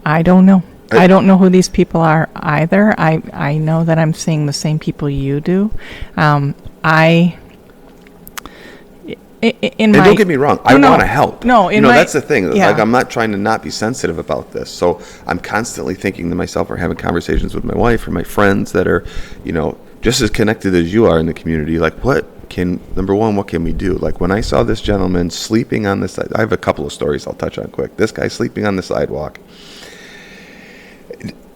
I don't know. I don't know who these people are either. I know that I'm seeing the same people you do. And don't get me wrong, I want to help. No, that's the thing. Yeah. Like, I'm not trying to not be sensitive about this. So I'm constantly thinking to myself, or having conversations with my wife or my friends that are, just as connected as you are in the community. Like, what can we do? Like, when I saw this gentleman sleeping on the side, I have a couple of stories I'll touch on quick. This guy sleeping on the sidewalk.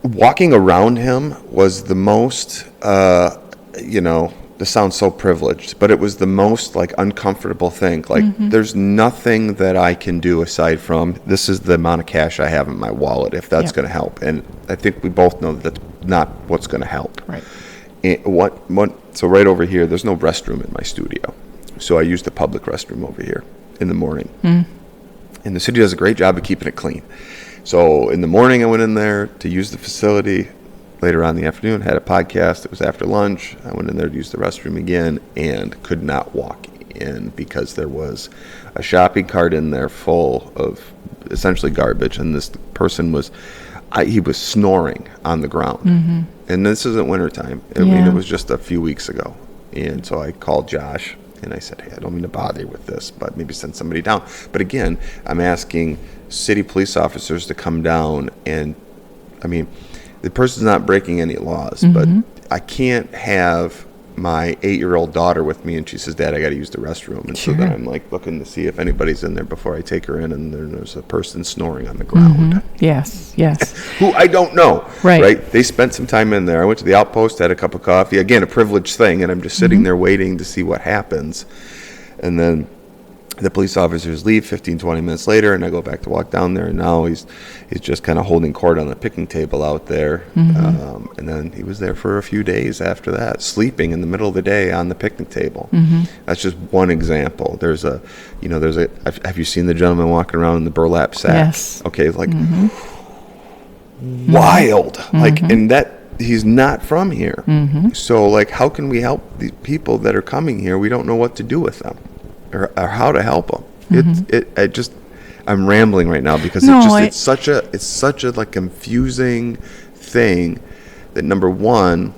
Walking around him was the most, this sounds so privileged, but it was the most like uncomfortable thing. Like, there's nothing that I can do aside from, this is the amount of cash I have in my wallet, if that's going to help. And I think we both know that that's not what's going to help. Right. And so right over here, there's no restroom in my studio. So I use the public restroom over here in the morning. And the city does a great job of keeping it clean. So in the morning, I went in there to use the facility. Later on in the afternoon, had a podcast. It was after lunch. I went in there to use the restroom again and could not walk in because there was a shopping cart in there full of essentially garbage. And this person he was snoring on the ground. And this isn't wintertime. I mean, it was just a few weeks ago. And so I called Josh and I said, hey, I don't mean to bother you with this, but maybe send somebody down. But again, I'm asking, city police officers to come down and, I mean, the person's not breaking any laws, but I can't have my 8-year-old daughter with me and she says, Dad, I got to use the restroom. And so then I'm like looking to see if anybody's in there before I take her in, and there's a person snoring on the ground. Yes. Who I don't know. Right. They spent some time in there. I went to the outpost, had a cup of coffee. Again, a privileged thing, and I'm just sitting there waiting to see what happens. And then the police officers leave 15, 20 minutes later, and I go back to walk down there, and now he's just kind of holding court on the picnic table out there. And then he was there for a few days after that, sleeping in the middle of the day on the picnic table. That's just one example. Have you seen the gentleman walking around in the burlap sack? Yes. Okay, like wild. Like, and that he's not from here. So like, how can we help these people that are coming here? We don't know what to do with them. Or how to help them. I'm rambling right now because it's such a like confusing thing that, number one,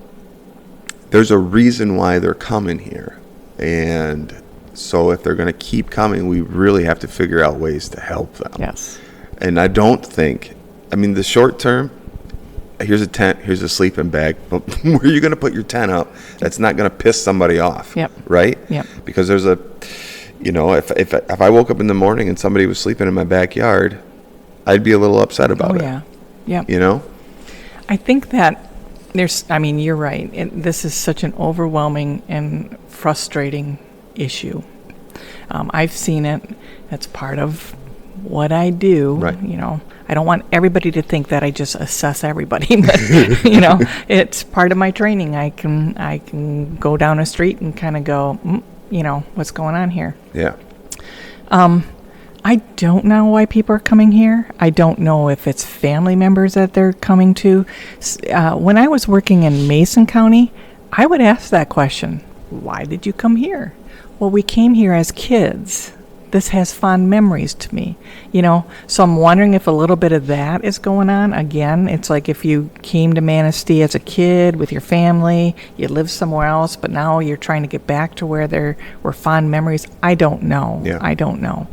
there's a reason why they're coming here, and so if they're going to keep coming, we really have to figure out ways to help them. Yes. And I don't think, the short term, here's a tent, here's a sleeping bag, but where are you going to put your tent up that's not going to piss somebody off? Yep. Right? Yep. Because there's if I woke up in the morning and somebody was sleeping in my backyard, I'd be a little upset about it. Yeah. I think that you're right. This is such an overwhelming and frustrating issue. I've seen it. That's part of what I do. Right. I don't want everybody to think that I just assess everybody, but it's part of my training. I can go down a street and kind of go, what's going on here? Yeah. I don't know why people are coming here. I don't know if it's family members that they're coming to. When I was working in Mason County, I would ask that question. Why did you come here? Well, we came here as kids. This has fond memories to me, so I'm wondering if a little bit of that is going on. Again, it's like if you came to Manistee as a kid with your family, you lived somewhere else, but now you're trying to get back to where there were fond memories. I don't know. Yeah. I don't know.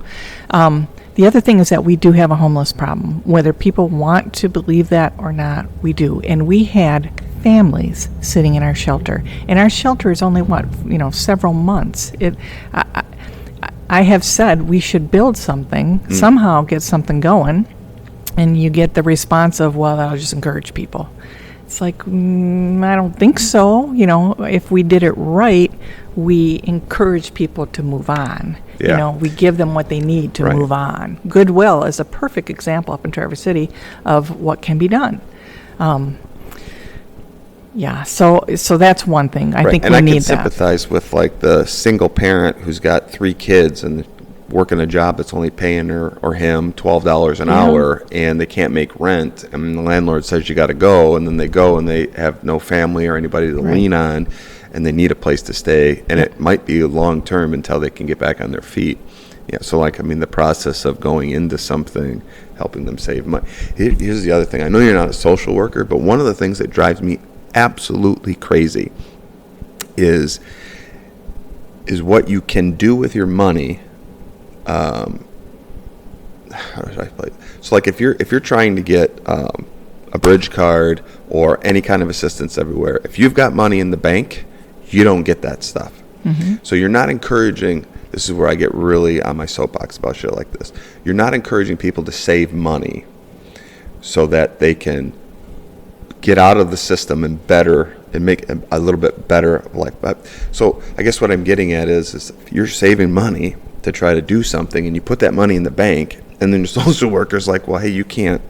The other thing is that we do have a homeless problem. Whether people want to believe that or not, we do. And we had families sitting in our shelter. And our shelter is only, several months. I have said we should build something, somehow get something going, and you get the response of, well, that'll just encourage people. It's like, I don't think so. If we did it right, we encourage people to move on. Yeah. We give them what they need to move on. Goodwill is a perfect example up in Traverse City of what can be done. Yeah, so that's one thing. I think we need that. And I can sympathize with like the single parent who's got 3 kids and working a job that's only paying her or him $12 an hour, and they can't make rent, and the landlord says you got to go, and then they go and they have no family or anybody to lean on, and they need a place to stay, and it might be long term until they can get back on their feet. Yeah, so the process of going into something, helping them save money. Here's the other thing. I know you're not a social worker, but one of the things that drives me absolutely crazy is what you can do with your money. How should I play? So like if you're trying to get a bridge card or any kind of assistance everywhere, if you've got money in the bank, you don't get that stuff. So you're not encouraging. This is where I get really on my soapbox about shit like this. You're not encouraging people to save money so that they can get out of the system and make a little bit better life. So I guess what I'm getting at is if you're saving money to try to do something and you put that money in the bank, and then your social worker's like, well, hey, you can't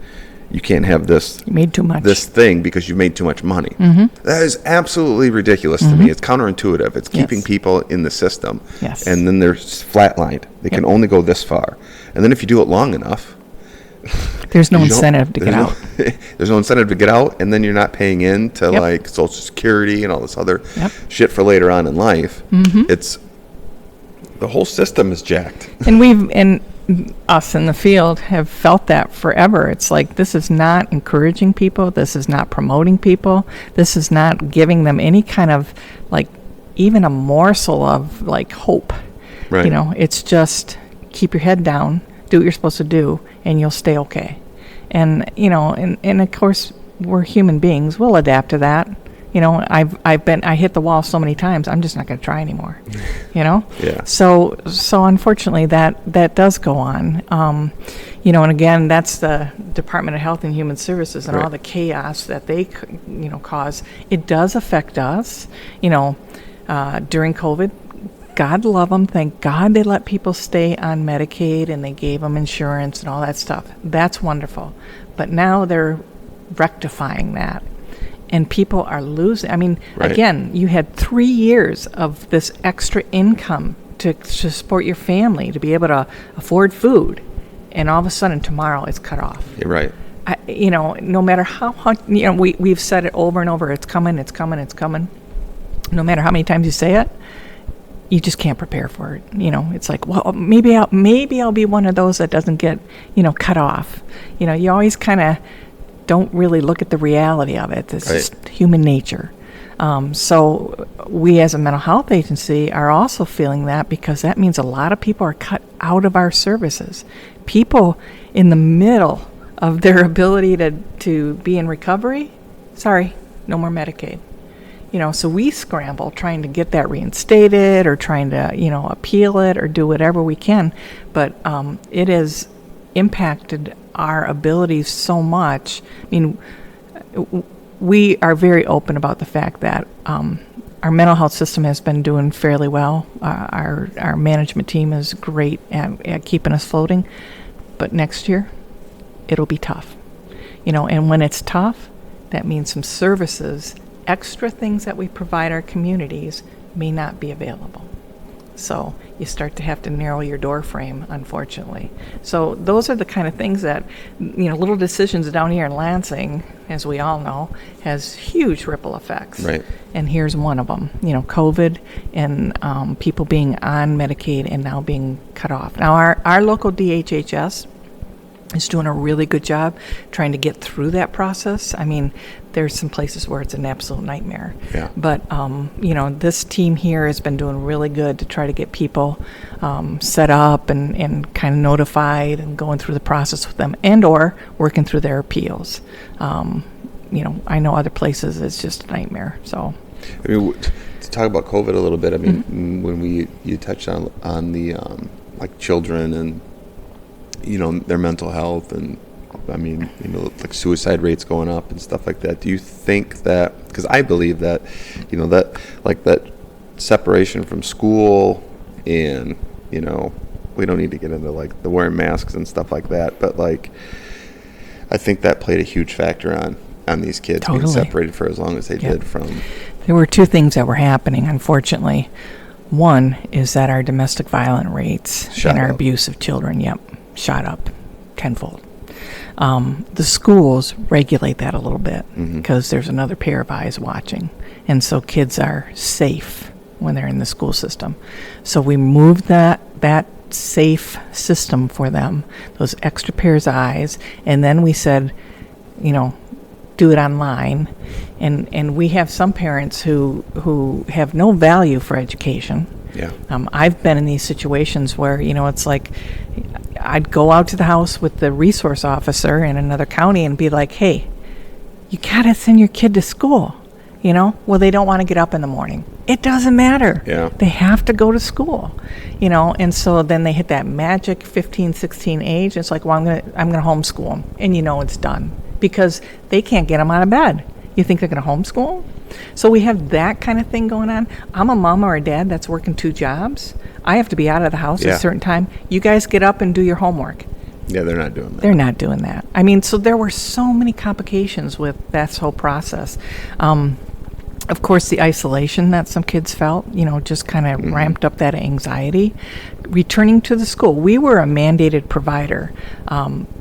have this. You made too much. This thing because you made too much money. That is absolutely ridiculous to me. It's counterintuitive. It's keeping people in the system. Yes. And then they're flatlined. They can only go this far. And then if you do it long enough, there's no incentive to get out. There's no incentive to get out, and then you're not paying in to like Social Security and all this other shit for later on in life. It's the whole system is jacked. And us in the field have felt that forever. It's like, this is not encouraging people. This is not promoting people. This is not giving them any kind of like even a morsel of like hope. Right. It's just keep your head down. do what you're supposed to do, and you'll stay okay. And, you know, and of course, we're human beings. We'll adapt to that. You know, I hit the wall so many times, I'm just not going to try anymore, you know? Yeah. So unfortunately, that does go on. You know, and again, that's the Department of Health and Human Services and all the chaos that they, you know, cause. It does affect us, you know, during COVID. God love them. Thank God they let people stay on Medicaid and they gave them insurance and all that stuff. That's wonderful. But now they're rectifying that. And people are losing. I mean, again, you had 3 years of this extra income to support your family, to be able to afford food. And all of a sudden, tomorrow, it's cut off. You're right. You know, no matter how you know, we've said it over and over, it's coming, it's coming, it's coming. No matter how many times you say it, you just can't prepare for it. You know, it's like, well, maybe I'll be one of those that doesn't get, you know, cut off. You know, you always kind of don't really look at the reality of it. It's just human nature. So we as a mental health agency are also feeling that, because that means a lot of people are cut out of our services. People in the middle of their ability to be in recovery, sorry, no more Medicaid. You know, so we scramble trying to get that reinstated or trying to, you know, appeal it or do whatever we can. But it has impacted our abilities so much. I mean, we are very open about the fact that our mental health system has been doing fairly well. Our management team is great at keeping us floating. But next year, it'll be tough. You know, and when it's tough, that means some services, extra things that we provide our communities may not be available. So you start to have to narrow your door frame, unfortunately. So those are the kind of things that, you know, little decisions down here in Lansing, as we all know, has huge ripple effects. Right. And here's one of them, you know, COVID and people being on Medicaid and now being cut off. Now our local DHHS is doing a really good job trying to get through that process. I mean, there's some places where it's an absolute nightmare. Yeah. But, you know, this team here has been doing really good to try to get people set up and kind of notified and going through the process with them and or working through their appeals. You know, I know other places it's just a nightmare. So, I mean, to talk about COVID a little bit, I mean, when you touched on the like children and, you know, their mental health and, I mean, you know, like suicide rates going up and stuff like that. Do you think that, because I believe that, you know, that like that separation from school and, you know, we don't need to get into like the wearing masks and stuff like that, but like, I think that played a huge factor on these kids being separated for as long as they did from. There were two things that were happening, unfortunately. One is that our domestic violence rates and our abuse of children, shot up tenfold. The schools regulate that a little bit because there's another pair of eyes watching. And so kids are safe when they're in the school system. So we moved that safe system for them, those extra pairs of eyes. And then we said, you know, do it online. And we have some parents who have no value for education. Yeah. I've been in these situations where, you know, it's like I'd go out to the house with the resource officer in another county and be like, hey, you gotta send your kid to school. You know, well, they don't want to get up in the morning. It doesn't matter. Yeah. They have to go to school, you know, and so then they hit that magic 15, 16 age. It's like, well, I'm gonna homeschool them, and you know it's done because they can't get them out of bed. You think they're gonna homeschool? So we have that kind of thing going on. I'm a mom or a dad that's working 2 jobs. I have to be out of the house at a certain time. You guys get up and do your homework. Yeah, they're not doing that. They're not doing that. I mean, so there were so many complications with that whole process. Of course, the isolation that some kids felt, you know, just kind of ramped up that anxiety. Returning to the school, we were a mandated provider.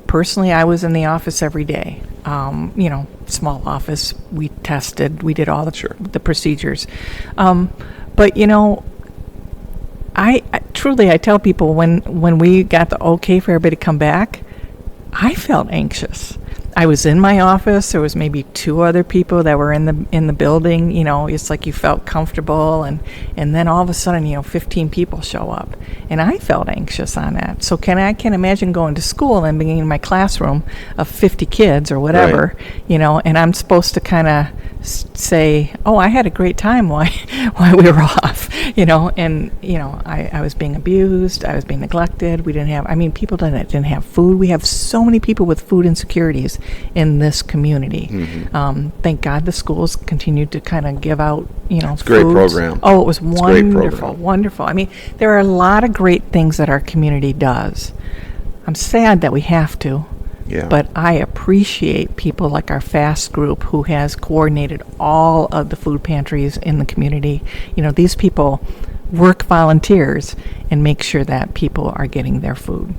Personally, I was in the office every day. You know, small office. We tested. We did all the procedures. But you know, I truly tell people when we got the okay for everybody to come back, I felt anxious I was in my office. There was maybe 2 other people that were in the building. You know, it's like you felt comfortable, and then all of a sudden, 15 people show up, and I felt anxious on that. So I can imagine going to school and being in my classroom of 50 kids or whatever, Right. And I'm supposed to kind of say, "Oh, I had a great time while we were off," I was being abused. I was being neglected. We didn't have. I mean, people didn't have food. We have so many people with food insecurities in this community. Mm-hmm. Thank God the schools continued to kind of give out, It's a great foods. program. Oh, it was It's a great wonderful, program. wonderful. I mean, there are a lot of great things that our community does. I'm sad that we have to. Yeah. But I appreciate people like our FAST group who has coordinated all of the food pantries in the community. These people work volunteers and make sure that people are getting their food,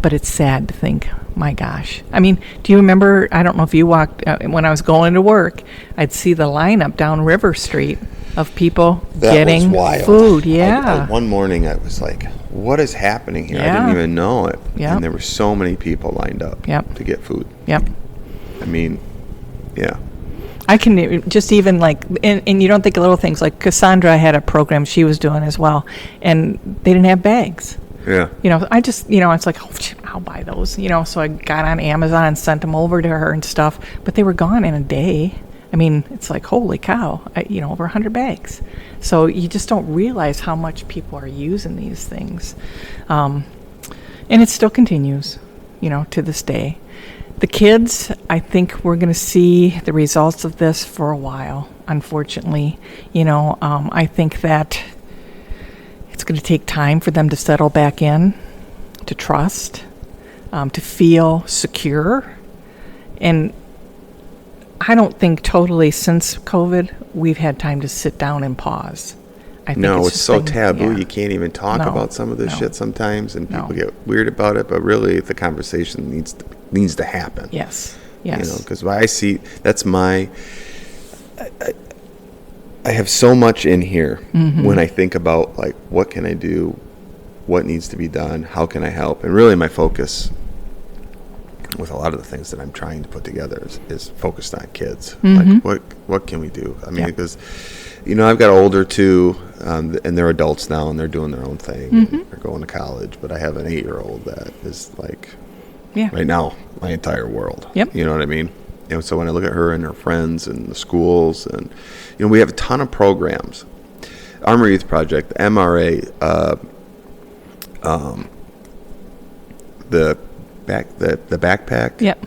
but it's sad to think, my gosh. I mean, do you remember, I don't know if you walked, when I was going to work, I'd see the lineup down River Street of people getting food. Yeah. One morning I was like, what is happening here? Yeah. I didn't even know it. Yep. And there were so many people lined up to get food. Yep. I mean, yeah. I can just even and you don't think of little things, like Cassandra had a program she was doing as well, and they didn't have bags. Yeah. I just, it's like, oh, I'll buy those, so I got on Amazon and sent them over to her and stuff, but they were gone in a day. I mean, it's like, holy cow, over 100 bags. So you just don't realize how much people are using these things. And it still continues, to this day. The kids, I think we're going to see the results of this for a while, unfortunately. I think that it's going to take time for them to settle back in, to trust, to feel secure. And I don't think totally since COVID we've had time to sit down and pause. I think No, it's it's just so things- taboo. yeah. You can't even talk No, about some of this no. shit sometimes, and people No. get weird about it. But really, the conversation needs to happen. Yes. Yes. Because I see that's my. I have so much in here when I think about like what can I do, what needs to be done, how can I help, and really my focus with a lot of the things that I'm trying to put together is focused on kids. Like what can we do? I mean, because I've got older too, and they're adults now, and they're doing their own thing. And they're going to college, but I have an 8-year-old that is like right now my entire world. Yep. You know what I mean? And so when I look at her and her friends and the schools, and we have a ton of programs. Armor Youth Project, the MRA, the backpack. Yep.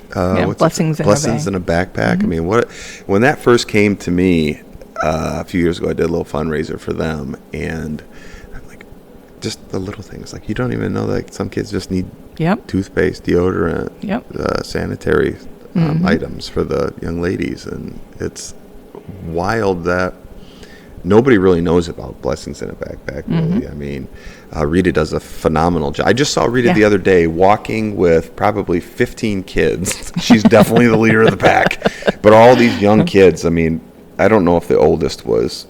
What's Blessings in a Blessings Bag. in a Backpack. I mean, when that first came to me a few years ago, I did a little fundraiser for them, and I'm like, just the little things. Like, you don't even know that some kids just need toothpaste, deodorant, sanitary items for the young ladies, and it's wild that nobody really knows about Blessings in a Backpack, really. I mean, Rita does a phenomenal job. I just saw Rita the other day walking with probably 15 kids. She's definitely the leader of the pack. But all these young kids, I mean, I don't know if the oldest was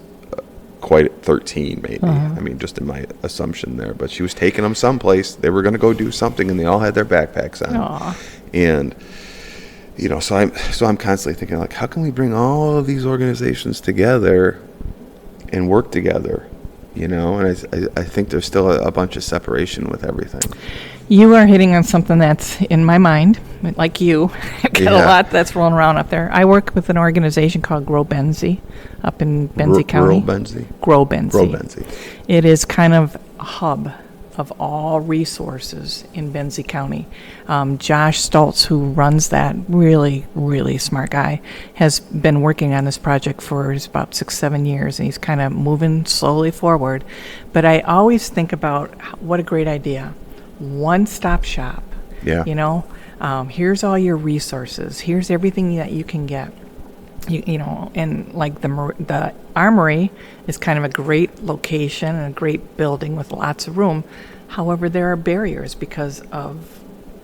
quite at 13, maybe. I mean, just in my assumption there. But she was taking them someplace. They were going to go do something, and they all had their backpacks on. Aww. And so I'm constantly thinking, like, how can we bring all of these organizations together and work together, and I think there's still a bunch of separation with everything. You are hitting on something that's in my mind, like you. I've got a lot that's rolling around up there. I work with an organization called Grow Benzie up in Benzie County. Grow Benzie. It is kind of a hub of all resources in Benzie County. Josh Stoltz, who runs that, really, really smart guy, has been working on this project for about 6-7 years, and he's kind of moving slowly forward. But I always think about what a great idea. One-stop shop. Yeah. Here's all your resources. Here's everything that you can get. And like the Armory is kind of a great location and a great building with lots of room. However, there are barriers because of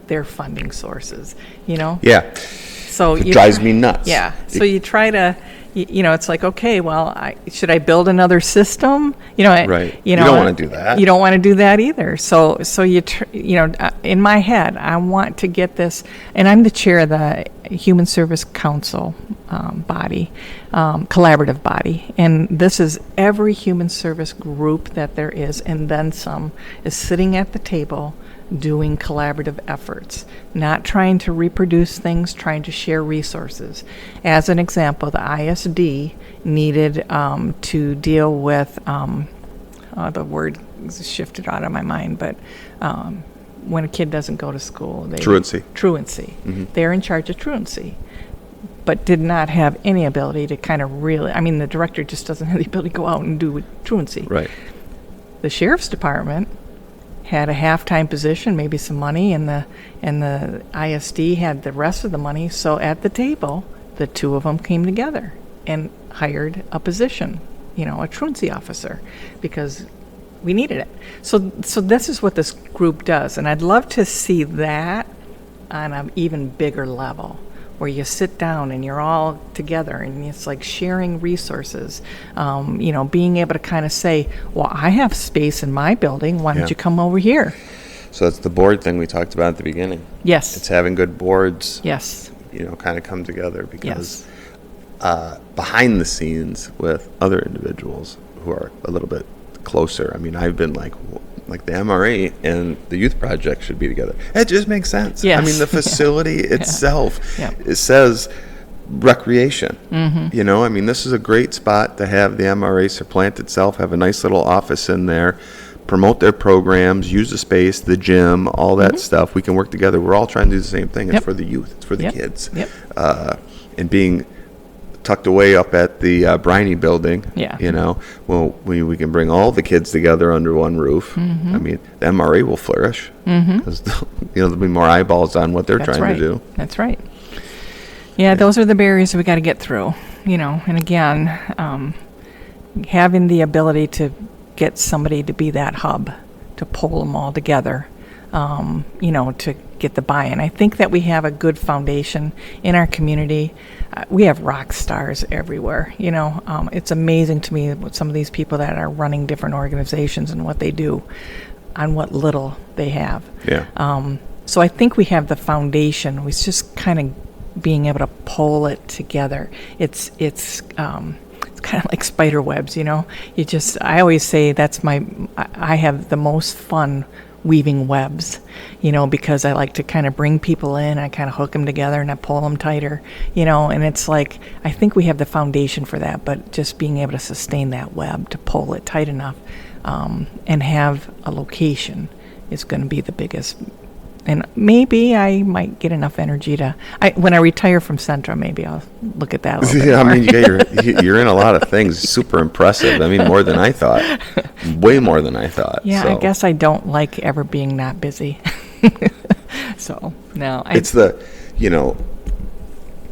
their funding sources, Yeah. So it drives me nuts. Yeah. So you try to, it's like, okay, well, should I build another system? Right. You don't want to do that. You don't want to do that either. So in my head, I want to get this, and I'm the chair of the Human Service Council body, collaborative body, and this is every human service group that there is, and then some, is sitting at the table doing collaborative efforts, not trying to reproduce things, trying to share resources. As an example, the ISD needed to deal with, the word shifted out of my mind, but when a kid doesn't go to school. Truancy. Mm-hmm. They're in charge of truancy, but did not have any ability to kind of really, the director just doesn't have the ability to go out and do truancy. Right. The sheriff's department had a half-time position, maybe some money, and the ISD had the rest of the money. So at the table, the two of them came together and hired a position, a truancy officer, because we needed it. So this is what this group does, and I'd love to see that on an even bigger level, where you sit down and you're all together and it's like sharing resources, being able to kind of say, well, I have space in my building, why don't you come over here? So that's the board thing we talked about at the beginning. Yes. It's having good boards, yes, kind of come together, because behind the scenes with other individuals who are a little bit closer, I've been like the MRA and the youth project should be together. It just makes sense. Yes. The facility itself, Yeah. it says recreation. Mm-hmm. This is a great spot to have the MRA supplant itself, have a nice little office in there, promote their programs, use the space, the gym, all that stuff. We can work together. We're all trying to do the same thing. It's for the youth. It's for the kids. Yep. And being tucked away up at the Briney building. Well, we can bring all the kids together under one roof. The MRA will flourish because there'll be more eyeballs on what they're trying to do. That's right. Yeah, those are the barriers we got to get through. And again, having the ability to get somebody to be that hub, to pull them all together, to get the buy-in. I think that we have a good foundation in our community. We have rock stars everywhere. It's amazing to me what some of these people that are running different organizations and what they do on what little they have. Yeah. So I think we have the foundation. It's just kind of being able to pull it together. It's kind of like spider webs, I always say I have the most fun weaving webs, because I like to kind of bring people in, I kind of hook them together and I pull them tighter, and it's like, I think we have the foundation for that, but just being able to sustain that web, to pull it tight enough, and have a location is going to be the biggest. And maybe I might get enough energy when I retire from Centra, maybe I'll look at that a little bit more. You're in a lot of things. Super impressive. More than I thought. Way more than I thought. Yeah, so. I guess I don't like ever being not busy. So, no. It's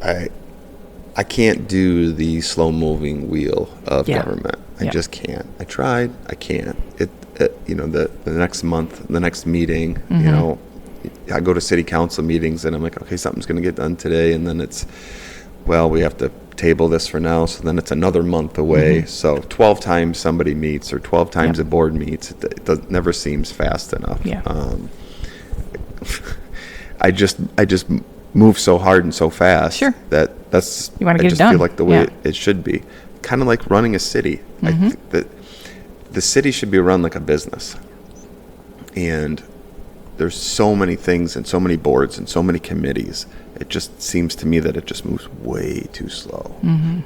I can't do the slow-moving wheel of government. I just can't. I tried. I can't. The next month, the next meeting, I go to city council meetings and I'm like, okay, something's going to get done today. And then we have to table this for now. So then it's another month away. So 12 times somebody meets or 12 times a board meets. It never seems fast enough. Yeah. I just move so hard and so fast that's, you want to I get just it done. feel like the way it should be. Kind of like running a city. I think that the city should be run like a business. And there's so many things and so many boards and so many committees. It just seems to me that it just moves way too slow.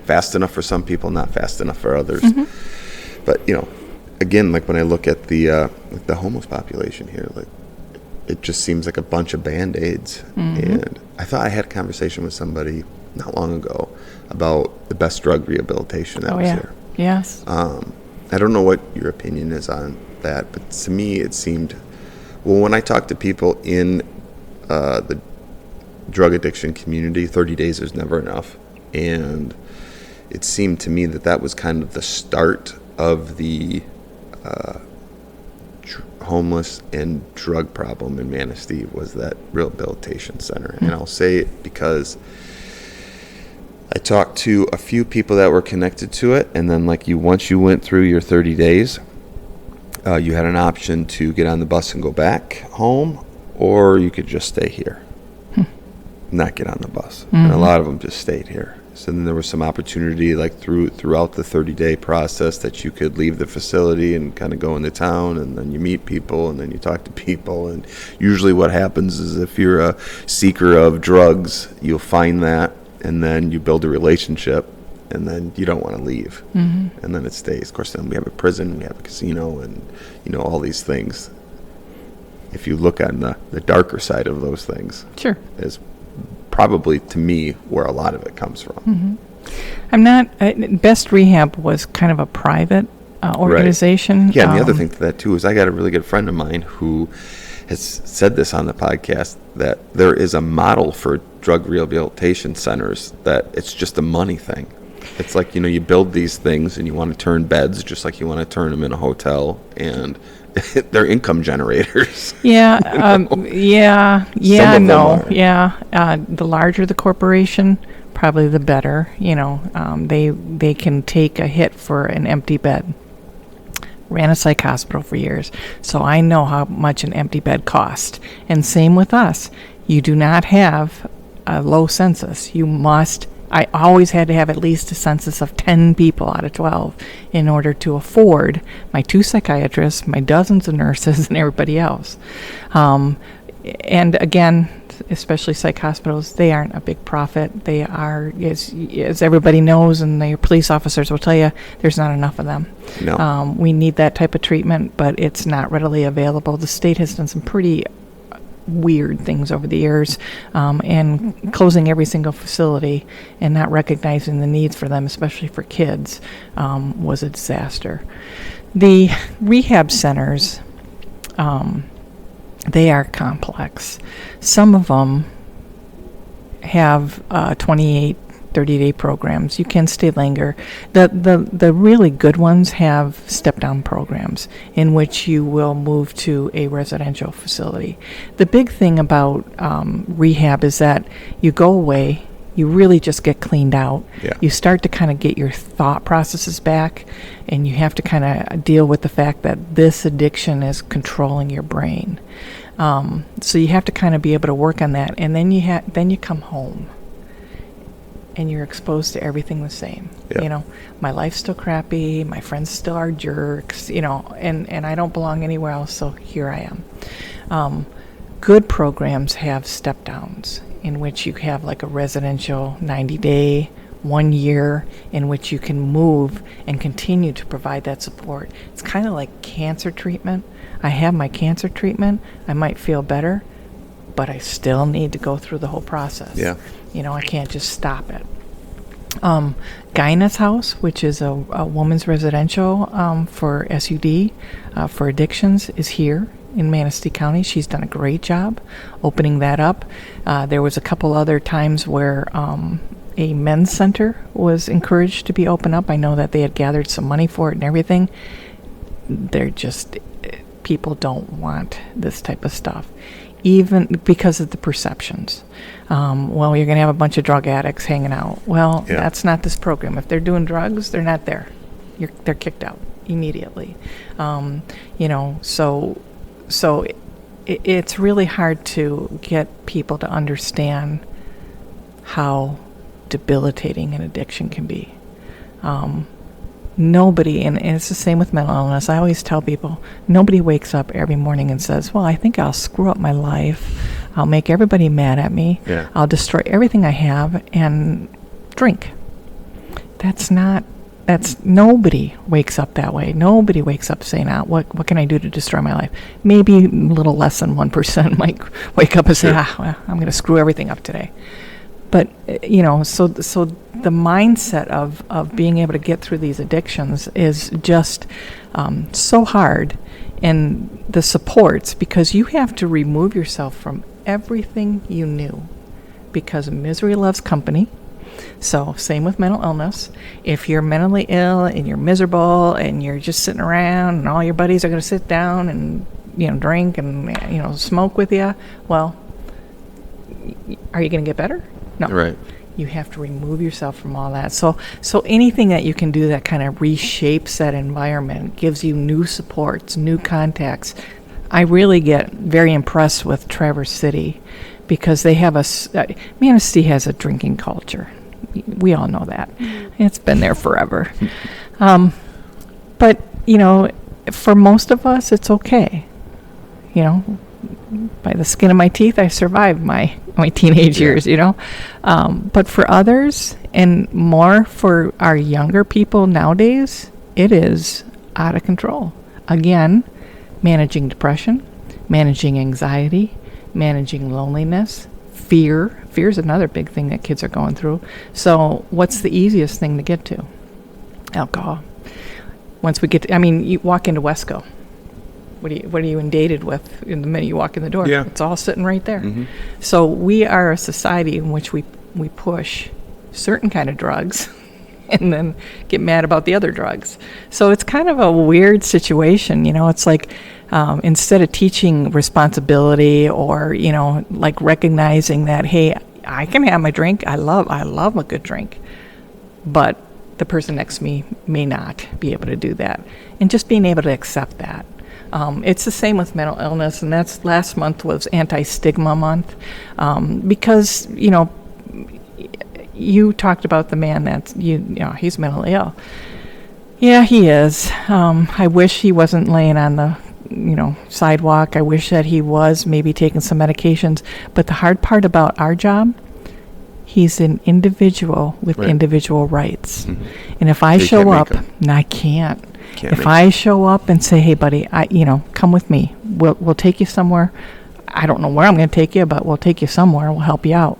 Fast enough for some people, not fast enough for others. But, again, like when I look at the homeless population here, like it just seems like a bunch of Band-Aids. And I thought I had a conversation with somebody not long ago about the best drug rehabilitation that was there. Yes. I don't know what your opinion is on that, but to me it seemed, well, when I talk to people in the drug addiction community, 30 days is never enough. And it seemed to me that was kind of the start of the homeless and drug problem in Manistee, was that rehabilitation center. And I'll say it because I talked to a few people that were connected to it, and then once you went through your 30 days, you had an option to get on the bus and go back home, or you could just stay here, not get on the bus. Mm-hmm. And a lot of them just stayed here. So then there was some opportunity throughout the 30-day process that you could leave the facility and kind of go into town, and then you meet people, and then you talk to people. And usually what happens is if you're a seeker of drugs, you'll find that, and then you build a relationship, and then you don't want to leave. Mm-hmm. And then it stays. Of course, then we have a prison, we have a casino, and all these things. If you look on the darker side of those things, Sure. is probably, to me, where a lot of it comes from. Mm-hmm. I'm not, Best Rehab was kind of a private organization. Right. Yeah, and the other thing to that, too, is I got a really good friend of mine who has said this on the podcast, that there is a model for drug rehabilitation centers that it's just a money thing. It's like, you build these things and you want to turn beds just like you want to turn them in a hotel, and they're income generators. Yeah, Are. The larger the corporation, probably the better. They can take a hit for an empty bed. Ran a psych hospital for years, so I know how much an empty bed costs. And same with us. You do not have a low census. I always had to have at least a census of 10 people out of 12 in order to afford my 2 psychiatrists, my dozens of nurses, and everybody else. And again, especially psych hospitals, they aren't a big profit. They are, as everybody knows, and the police officers will tell you, there's not enough of them. No. We need that type of treatment, but it's not readily available. The state has done some pretty weird things over the years, and closing every single facility and not recognizing the needs for them, especially for kids, was a disaster. The rehab centers, they are complex. Some of them have 28, 30-day programs. You can stay longer. The really good ones have step-down programs in which you will move to a residential facility. The big thing about rehab is that you go away, you really just get cleaned out. Yeah. You start to kind of get your thought processes back, and you have to kind of deal with the fact that this addiction is controlling your brain. So you have to kind of be able to work on that, and then you come home. And you're exposed to everything the same. Yeah. My life's still crappy, my friends still are jerks, and I don't belong anywhere else, so here I am. Good programs have step downs in which you have like a residential 90-day, 1 year, in which you can move and continue to provide that support. It's kind of like cancer treatment. I have my cancer treatment, I might feel better, but I still need to go through the whole process. Yeah. I can't just stop it. Guyna's House, which is a woman's residential for SUD, for addictions, is here in Manistee County. She's done a great job opening that up. There was a couple other times where a men's center was encouraged to be opened up. I know that they had gathered some money for it and everything. They're just, people don't want this type of stuff, even because of the perceptions. Well, you're going to have a bunch of drug addicts hanging out. Well, Yeah. That's not this program. If they're doing drugs, they're not there. They're kicked out immediately. So it's really hard to get people to understand how debilitating an addiction can be. Nobody, and it's the same with mental illness, I always tell people, nobody wakes up every morning and says, well, I think I'll screw up my life, I'll make everybody mad at me, Yeah. I'll destroy everything I have and drink. Nobody wakes up that way. Nobody wakes up saying, what can I do to destroy my life? Maybe a little less than 1% might wake up and say, Sure. I'm going to screw everything up today. But, so the mindset of being able to get through these addictions is just so hard. And the supports, because you have to remove yourself from everything you knew, because misery loves company. So same with mental illness. If you're mentally ill and you're miserable and you're just sitting around and all your buddies are going to sit down and, drink and, smoke with you, well, are you going to get better? No. Right. You have to remove yourself from all that. So anything that you can do that kind of reshapes that environment, gives you new supports, new contacts. I really get very impressed with Traverse City because they have Manistee has a drinking culture. We all know that. It's been there forever. But, for most of us, it's okay. By the skin of my teeth, I survived my teenage years, But for others, and more for our younger people nowadays, it is out of control. Again, managing depression, managing anxiety, managing loneliness, fear. Fear is another big thing that kids are going through. So what's the easiest thing to get to? Alcohol. Once we get to, you walk into Wesco. What are you inundated with in the minute you walk in the door? Yeah. It's all sitting right there. Mm-hmm. So we are a society in which we push certain kind of drugs and then get mad about the other drugs. So it's kind of a weird situation. It's like instead of teaching responsibility or, like recognizing that, hey, I can have my drink. I love a good drink. But the person next to me may not be able to do that. And just being able to accept that. It's the same with mental illness, and that's last month was Anti-Stigma Month, because you talked about the man that's he's mentally ill. Yeah, he is. I wish he wasn't laying on the sidewalk. I wish that he was maybe taking some medications. But the hard part about our job, he's an individual with individual rights, and if I show up, and I can't. If I show up and say, "Hey, buddy, come with me. We'll take you somewhere. I don't know where I'm going to take you, but we'll take you somewhere. We'll help you out."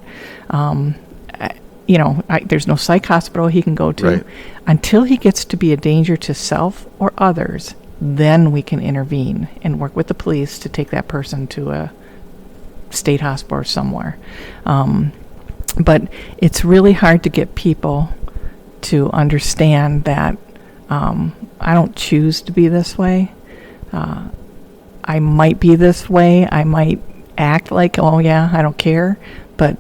There's no psych hospital he can go to. Right. Until he gets to be a danger to self or others. Then we can intervene and work with the police to take that person to a state hospital or somewhere. But it's really hard to get people to understand that. I don't choose to be this way. I might be this way. I might act like, oh yeah, I don't care. But,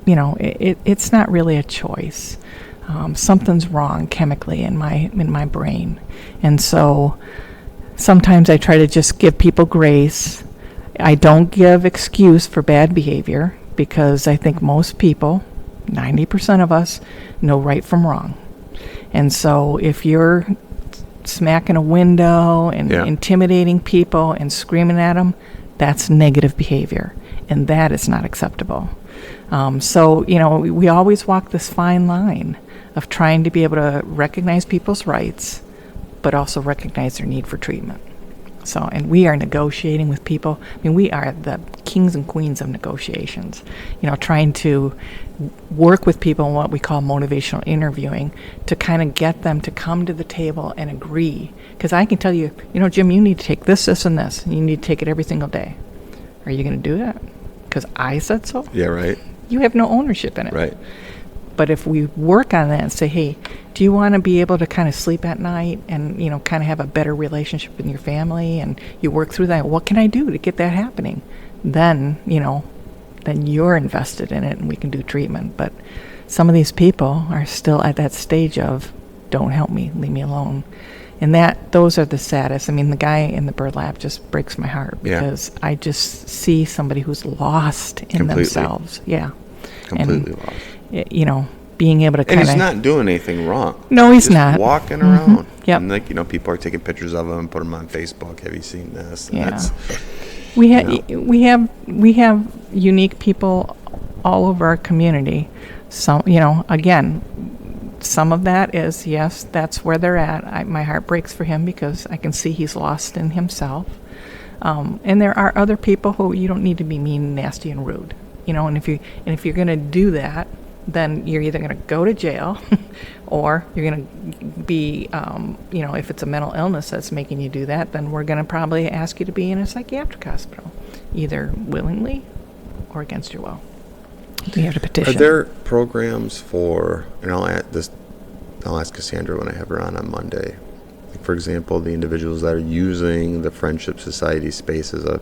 it's not really a choice. Something's wrong chemically in my brain. And so sometimes I try to just give people grace. I don't give excuse for bad behavior because I think most people, 90% of us, know right from wrong. And so if you're smacking a window and intimidating people and screaming at them, that's negative behavior. And that is not acceptable. We always walk this fine line of trying to be able to recognize people's rights, but also recognize their need for treatment. So, and we are negotiating with people. We are the kings and queens of negotiations, trying to work with people in what we call motivational interviewing to kind of get them to come to the table and agree. Because I can tell you, Jim, you need to take this, this, and this. And you need to take it every single day. Are you going to do that? Because I said so? Yeah, right. You have no ownership in it. Right. But if we work on that and say, hey, do you want to be able to kind of sleep at night and, kind of have a better relationship with your family, and you work through that, what can I do to get that happening? Then, then you're invested in it and we can do treatment. But some of these people are still at that stage of, don't help me, leave me alone. And those are the saddest. The guy in the bird lab just breaks my heart because I just see somebody who's lost in themselves. Yeah. Completely lost. Being able to kind of... And he's not doing anything wrong. No, he's just not. Walking around. Yep. And people are taking pictures of him, put them on Facebook. Have you seen this? And yeah. We have unique people all over our community. Some, again, some of that is, yes, that's where they're at. My heart breaks for him because I can see he's lost in himself. And there are other people who you don't need to be mean, nasty, and rude. And if you're going to do that, then you're either going to go to jail or you're going to be, if it's a mental illness that's making you do that, then we're going to probably ask you to be in a psychiatric hospital, either willingly or against your will. You have to petition. Are there programs for, and I'll ask Cassandra when I have her on Monday, for example, the individuals that are using the Friendship Society space as a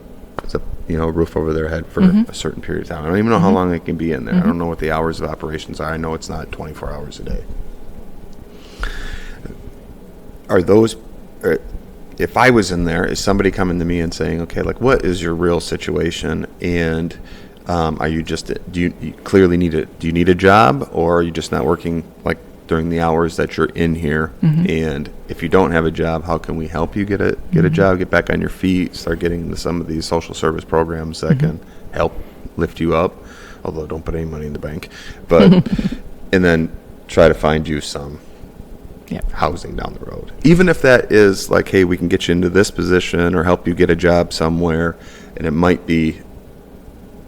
a roof over their head for a certain period of time. I don't even know how long they can be in there. I don't know what the hours of operations are. I know it's not 24 hours a day. Are those, if I was in there, is somebody coming to me and saying, okay, like, what is your real situation? And are you just, do you clearly need do you need a job, or are you just not working like during the hours that you're in here? And if you don't have a job, how can we help you get a job, get back on your feet, start getting into some of these social service programs that can help lift you up, although don't put any money in the bank, but and then try to find you some housing down the road, even if that is like, hey, we can get you into this position or help you get a job somewhere, and it might be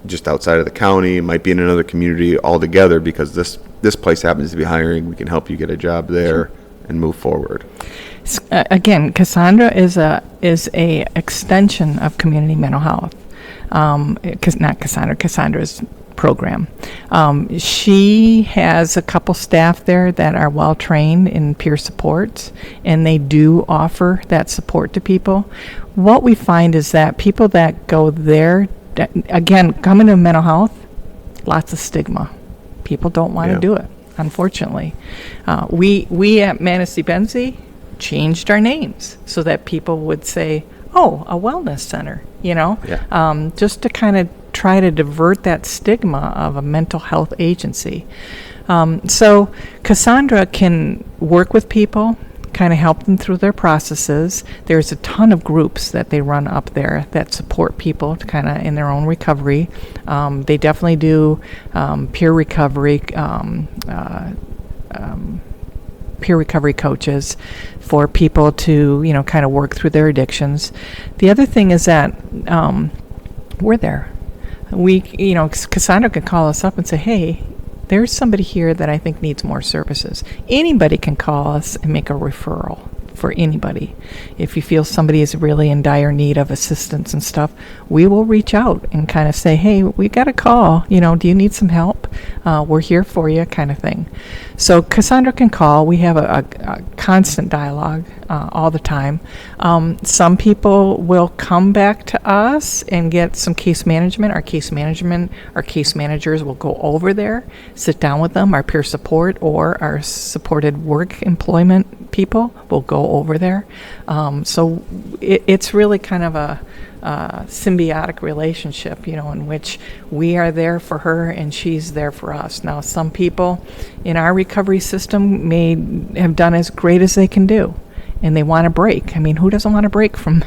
just outside of the county, it might be in another community altogether, because this place happens to be hiring, we can help you get a job there and move forward. Again, Cassandra is a extension of community mental health. Not Cassandra, Cassandra's program. She has a couple staff there that are well trained in peer supports, and they do offer that support to people. What we find is that people that go there, again, coming to mental health, lots of stigma. People don't want to do it, unfortunately. We at Manistee Mi changed our names so that people would say, oh, a wellness center, just to kind of try to divert that stigma of a mental health agency. So Cassandra can work with people, kind of help them through their processes. There's a ton of groups that they run up there that support people to kind of in their own recovery. They definitely do peer recovery coaches for people to, kind of work through their addictions. The other thing is that we're there. Cassandra can call us up and say, hey, there's somebody here that I think needs more services. Anybody can call us and make a referral for anybody. If you feel somebody is really in dire need of assistance and stuff, we will reach out and kind of say, hey, we got a call, do you need some help? We're here for you, kind of thing. So Cassandra can call. We have a constant dialogue all the time. Some people will come back to us and get some case management. Our case managers will go over there, sit down with them. Our peer support or our supported work employment people will go over there. So it's really kind of a symbiotic relationship, in which we are there for her and she's there for us. Now, some people in our recovery system may have done as great as they can do, and they want a break. I mean, who doesn't want a break from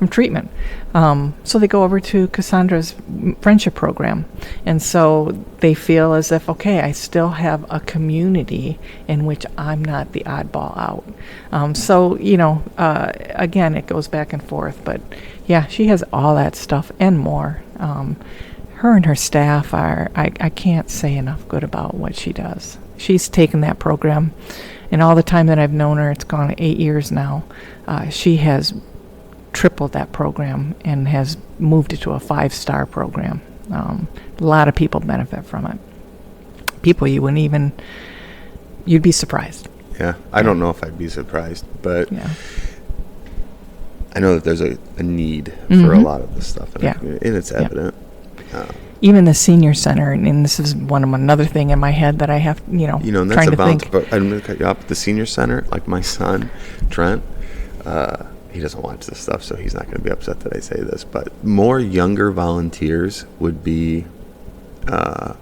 treatment? So they go over to Cassandra's friendship program, and so they feel as if, okay, I still have a community in which I'm not the oddball out. So, again, it goes back and forth, but yeah, she has all that stuff and more. Her and her staff I can't say enough good about what she does. She's taken that program, and all the time that I've known her, it's gone 8 years now, she has tripled that program and has moved it to a 5-star program. A lot of people benefit from it. People you'd be surprised. Yeah, I don't know if I'd be surprised, but I know that there's a need for a lot of this stuff, and it's evident. Even the senior center, and this is another thing in my head that I have, and that's trying to think. But I'm going to cut you off. The senior center, like my son, Trent, he doesn't watch this stuff, so he's not going to be upset that I say this, but more younger volunteers would be, I'm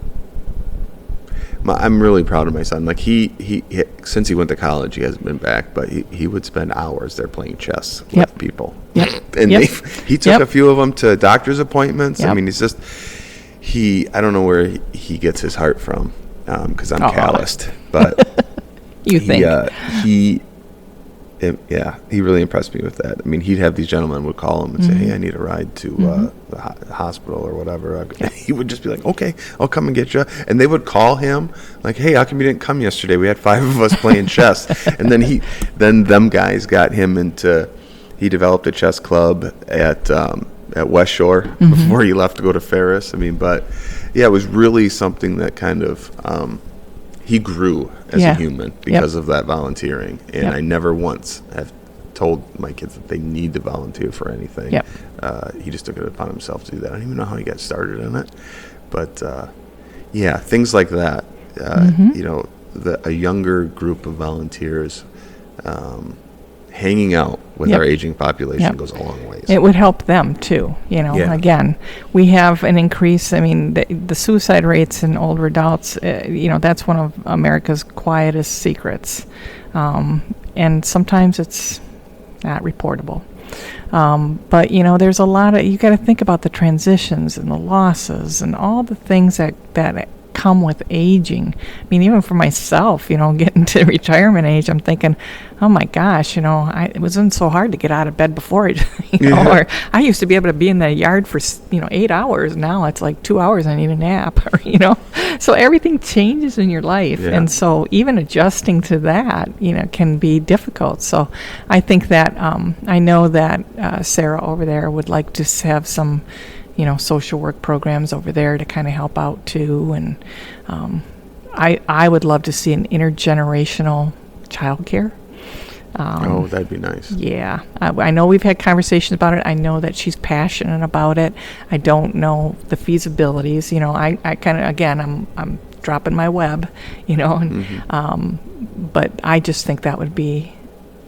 really proud of my son. Like he since he went to college, he hasn't been back, but he would spend hours there playing chess with people. And he took a few of them to doctor's appointments. I mean, I don't know where he gets his heart from, because I'm calloused, but you think he really impressed me with that. I mean, he'd have these gentlemen would call him and say, hey, I need a ride to the hospital or whatever. He would just be like, okay, I'll come and get you. And they would call him like, hey, how come you didn't come yesterday? We had 5 of us playing chess. And then them guys got him he developed a chess club at West Shore before he left to go to Ferris. I mean, but yeah, it was really something that kind of, he grew as a human because of that volunteering. And I never once have told my kids that they need to volunteer for anything. Yep. He just took it upon himself to do that. I don't even know how he got started in it, but yeah, things like that. You know, a younger group of volunteers hanging out with Yep. our aging population Yep. goes a long ways. It would help them too. You know, Yeah. again, we have an increase. I mean, the suicide rates in older adults, you know, that's one of America's quietest secrets. And sometimes it's not reportable. But, you know, there's a lot of, you got to think about the transitions and the losses and all the things that come with aging. I mean, even for myself, you know, getting to retirement age, I'm thinking, oh my gosh, you know, it wasn't so hard to get out of bed before, you know, or I used to be able to be in the yard for, 8 hours. Now it's like 2 hours, I need a nap, or, you know, so everything changes in your life. Yeah. And so even adjusting to that, you know, can be difficult. So I think that, I know that Sarah over there would like to have some, you know, social work programs over there to kind of help out too. And I would love to see an intergenerational childcare. Oh, that'd be nice. Yeah, I know we've had conversations about it. I know that she's passionate about it. I don't know the feasibilities. You know, I kind of, again, I'm dropping my web, you know, and, but I just think that would be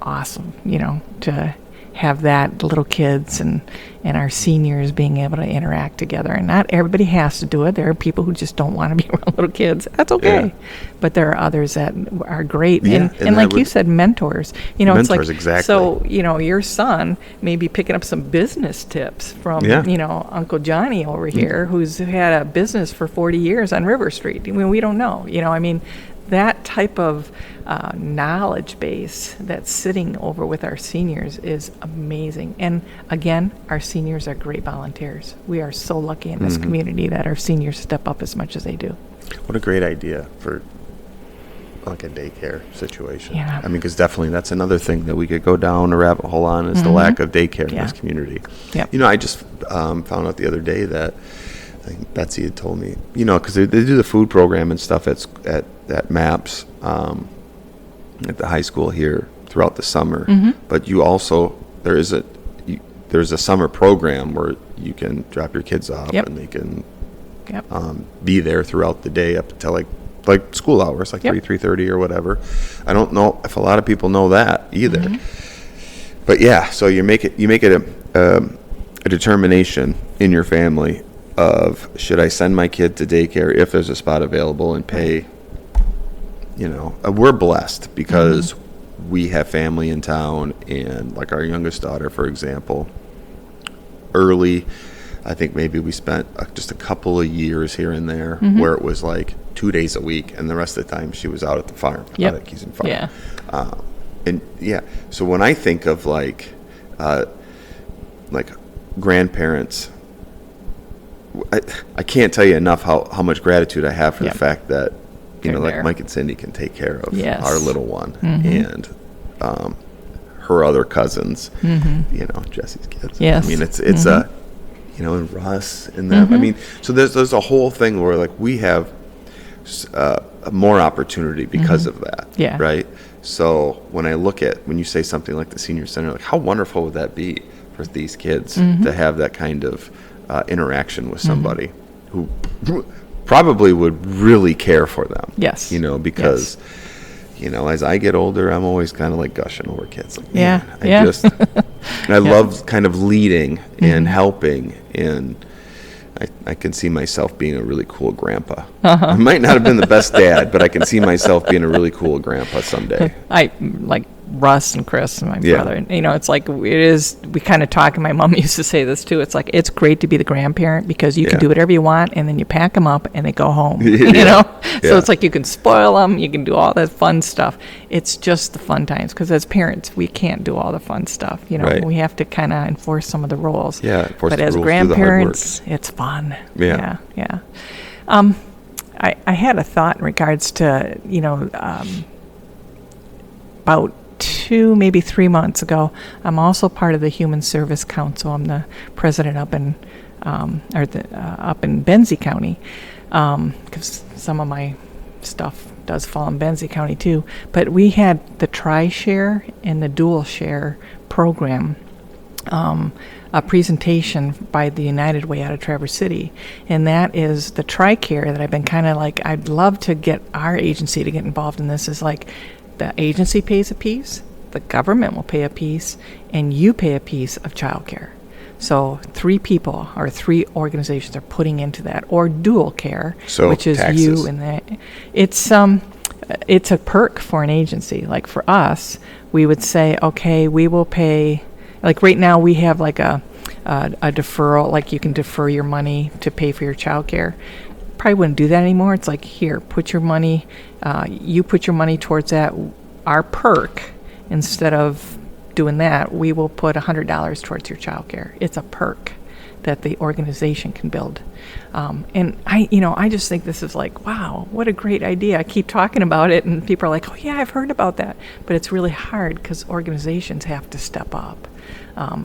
awesome, you know, to have that, little kids and our seniors being able to interact together. And not everybody has to do it. There are people who just don't want to be around little kids. That's okay. Yeah. But there are others that are great. Yeah, And like you said, mentors. You know, Mentors, it's like, exactly. so, you know, your son may be picking up some business tips from, Yeah. you know, Uncle Johnny over here, who's had a business for 40 years on River Street. I mean, we don't know. You know, I mean, that type of knowledge base that's sitting over with our seniors is amazing. And again, our seniors are great volunteers. We are so lucky in this community that our seniors step up as much as they do. What a great idea for like a daycare situation. Yeah. I mean, because definitely that's another thing that we could go down a rabbit hole on is the lack of daycare in Yeah. this community. Yep. You know, I just found out the other day that I think Betsy had told me, you know, because they do the food program and stuff at MAPS at the high school here throughout the summer. But you also, there's a summer program where you can drop your kids off Yep. and they can Yep. be there throughout the day up until like school hours, like Yep. 3:30 or whatever. I don't know if a lot of people know that either. But yeah, so you make it a determination in your family of, should I send my kid to daycare if there's a spot available and pay. You know, we're blessed because we have family in town, and like our youngest daughter, for example, early, I think maybe we spent just a couple of years here and there where it was like 2 days a week, and the rest of the time she was out at the farm, Yep. out at Keys Farm. Yeah. And yeah, so when I think of like grandparents, I can't tell you enough how much gratitude I have for Yep. the fact that, you know, They're like there. Mike and Cindy can take care of Yes. our little one and her other cousins, you know, Jesse's kids. Yes. I mean, it's a, you know, and Russ and them. I mean, so there's a whole thing where like we have more opportunity because of that. Yeah. Right. So when when you say something like the senior center, like how wonderful would that be for these kids to have that kind of interaction with somebody who probably would really care for them. Yes. You know, because, you know, as I get older, I'm always kind of like gushing over kids. Like, Yeah, man, yeah. I love kind of leading and helping, and I can see myself being a really cool grandpa. I might not have been the best dad, but I can see myself being a really cool grandpa someday. I like Russ and Chris and my Yeah. brother. And, you know, it's like we kind of talk, and my mom used to say this too. It's like, it's great to be the grandparent because you can Yeah. do whatever you want, and then you pack them up and they go home, you Yeah. know? So Yeah. it's like you can spoil them, you can do all that fun stuff. It's just the fun times, because as parents, we can't do all the fun stuff, you know? Right. We have to kind of enforce some of the rules. Yeah, enforce But the as rules, do the hard work. grandparents, it's fun. Yeah. Yeah. I had a thought in regards to, you know, about 2, maybe 3 months ago. I'm also part of the Human Service Council. I'm the president up in Benzie County, because some of my stuff does fall in Benzie County too. But we had the tri-share and the dual share program, a presentation by the United Way out of Traverse City, and that is the TRICARE that I've been kind of like, I'd love to get our agency to get involved in this. Is like the agency pays a piece, the government will pay a piece, and you pay a piece of childcare. So 3 people or 3 organizations are putting into that, or dual care, So which is taxes. you and that. It's a perk for an agency. Like for us, we would say, okay, we will pay. Like right now, we have like a deferral. Like you can defer your money to pay for your childcare. Probably wouldn't do that anymore. It's like, here, put your money. You put your money towards that. Our perk, instead of doing that, we will put $100 towards your childcare. It's a perk that the organization can build. And I just think this is like, wow, what a great idea. I keep talking about it, and people are like, oh yeah, I've heard about that. But it's really hard because organizations have to step up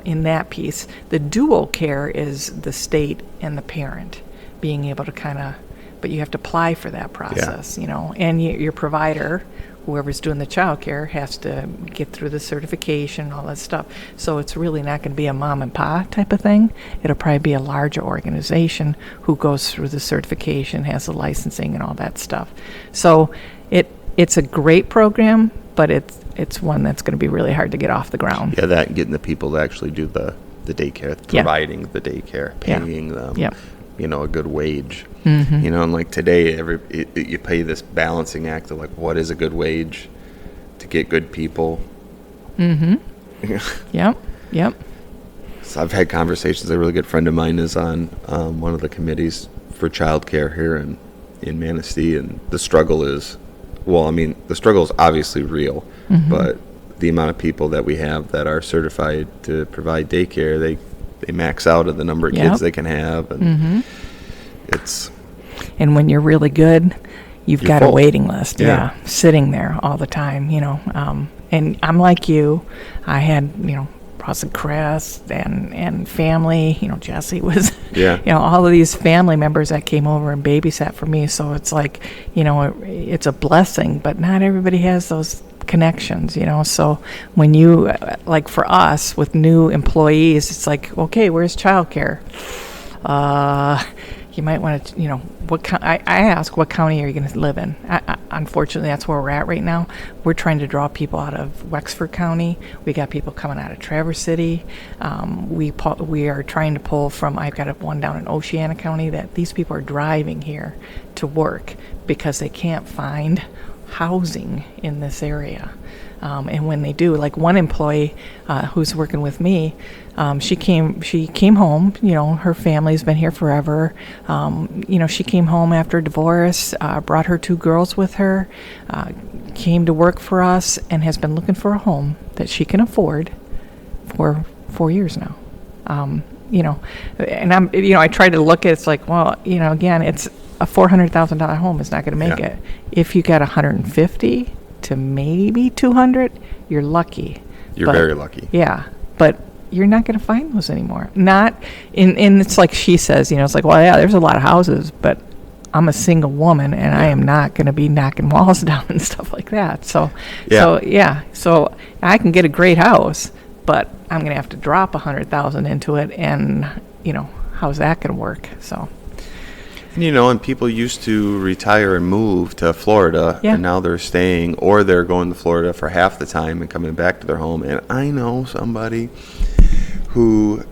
in that piece. The dual care is the state and the parent being able to but you have to apply for that process, and your provider, whoever's doing the child care, has to get through the certification and all that stuff. So it's really not going to be a mom and pop type of thing. It'll probably be a larger organization who goes through the certification, has the licensing and all that stuff. So it's a great program, but it's one that's going to be really hard to get off the ground. Yeah, that and getting the people to actually do the daycare, providing the daycare, paying them, a good wage. Mm-hmm. And like today, you pay this balancing act of like, what is a good wage to get good people? Mm-hmm. Yep. So I've had conversations. A really good friend of mine is on one of the committees for childcare here in Manistee, and the struggle is, the struggle is obviously real, mm-hmm. but the amount of people that we have that are certified to provide daycare, they max out at the number of kids they can have, and mm-hmm. it's. And when you're really good, you've got full. a waiting list, sitting there all the time, And I'm like you. I had, Rosa Crest and family, Jesse was, all of these family members that came over and babysat for me. So it's like, it's a blessing, but not everybody has those connections, So when you, like for us with new employees, it's like, okay, where's childcare? You might want to, I ask, what county are you going to live in? Unfortunately, that's where we're at right now. We're trying to draw people out of Wexford County. We got people coming out of Traverse City. We are trying to pull from, I've got one down in Oceana County, that these people are driving here to work because they can't find housing in this area. And when they do, like one employee who's working with me, she came home, her family's been here forever. She came home after divorce, brought her 2 girls with her, came to work for us, and has been looking for a home that she can afford for 4 years now. And I try to look at it's like, well, again, it's a $400,000 home is not going to make it. If you got 150 to maybe 200, you're lucky. You're very lucky. Yeah, but you're not going to find those anymore. Not in it's like she says, it's like, well, yeah, there's a lot of houses, but I'm a single woman and I am not going to be knocking walls down and stuff like that. So I can get a great house, but I'm going to have to drop $100,000 into it, and how's that going to work? So. And people used to retire and move to Florida, and now they're staying, or they're going to Florida for half the time and coming back to their home. And I know somebody who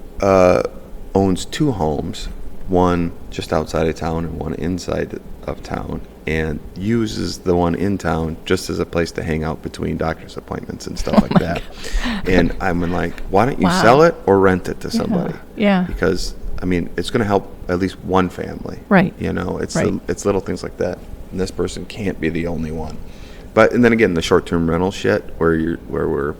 owns 2 homes, one just outside of town and one inside of town, and uses the one in town just as a place to hang out between doctor's appointments and stuff like that. God. And I'm like, why don't you sell it or rent it to somebody? Yeah. Because it's going to help at least one family. Right. It's little things like that. And this person can't be the only one. And then again, the short-term rental shit where we're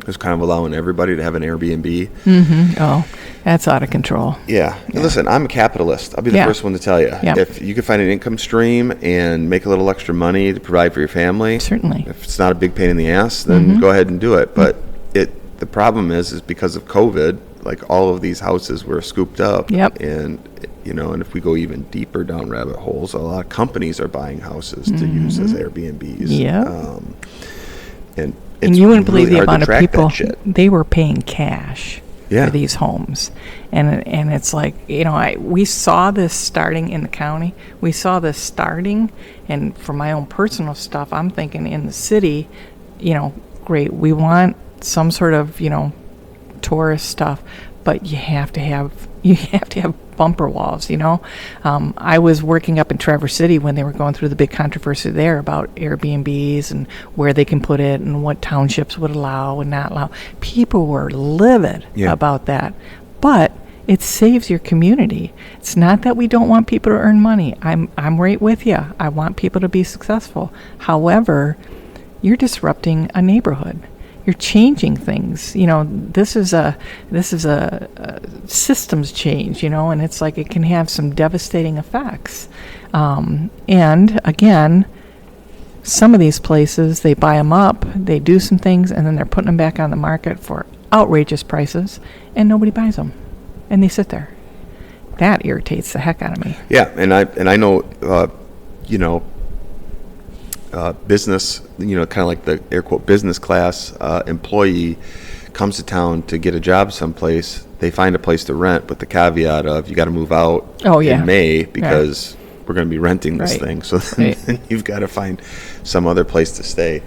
just kind of allowing everybody to have an Airbnb. Mm-hmm. Oh, that's out of control. Yeah. And listen, I'm a capitalist. I'll be the first one to tell you. Yeah. If you can find an income stream and make a little extra money to provide for your family, certainly. If it's not a big pain in the ass, then go ahead and do it. But the problem is because of COVID, like all of these houses were scooped up. Yep. And and if we go even deeper down rabbit holes, a lot of companies are buying houses to use as Airbnbs. Yeah. And And it's you wouldn't believe really the hard to amount of track that people shit. they were paying cash Yeah. for these homes, and it's like, we saw this starting in the county. We saw this starting, and for my own personal stuff, I'm thinking in the city, great. We want some sort of tourist stuff, but you have to have bumper walls. I was working up in Traverse City when they were going through the big controversy there about Airbnbs and where they can put it and what townships would allow and not allow. People were livid about that, but it saves your community. It's not that we don't want people to earn money. I'm right with you. I want people to be successful. However, you're disrupting a neighborhood. You're changing things. This is a systems change. And it's like it can have some devastating effects. And again, some of these places, they buy them up, they do some things, and then they're putting them back on the market for outrageous prices, and nobody buys them, and they sit there. That irritates the heck out of me. Yeah, and I know, business, kind of like the air quote business class employee comes to town to get a job someplace. They find a place to rent with the caveat of you got to move out in May because we're going to be renting this thing. So then you've got to find some other place to stay.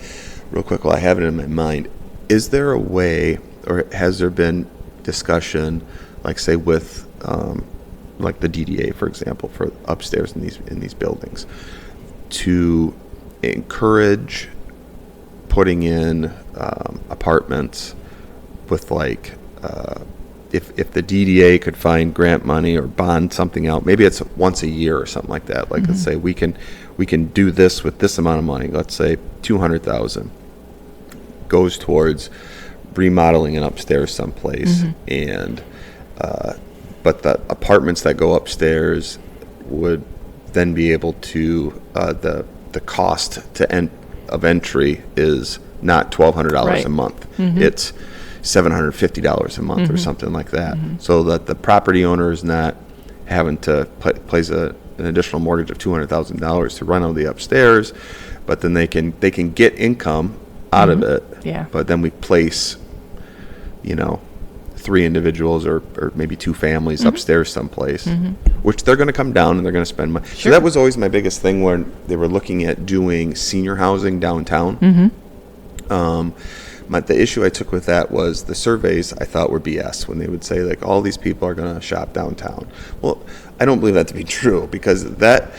Real quick, while I have it in my mind, is there a way, or has there been discussion, like say with like the DDA, for example, for upstairs in these buildings, to encourage putting in apartments with like if the DDA could find grant money or bond something out, maybe it's once a year or something like that. Like let's say we can do this with this amount of money. Let's say $200,000 goes towards remodeling an upstairs someplace, and but the apartments that go upstairs would then be able to the cost of entry is not $1,200 a month. It's $750 a month or something like that, so that the property owner is not having to place an additional mortgage of $200,000 to run on the upstairs, but then they can get income out of it. Yeah. But then we place, 3 individuals or maybe 2 families upstairs someplace, which they're going to come down and they're going to spend money. Sure. So that was always my biggest thing when they were looking at doing senior housing downtown. The issue I took with that was the surveys I thought were BS when they would say like all these people are going to shop downtown. Well, I don't believe that to be true, because that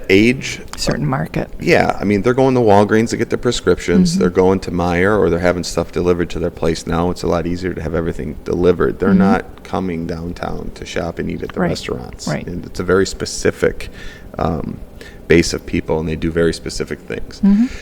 age certain market. Yeah, I mean, they're going to Walgreens to get their prescriptions. They're going to Meijer, or they're having stuff delivered to their place now. It's a lot easier to have everything delivered. They're not coming downtown to shop and eat at the restaurants. Right. And it's a very specific base of people, and they do very specific things.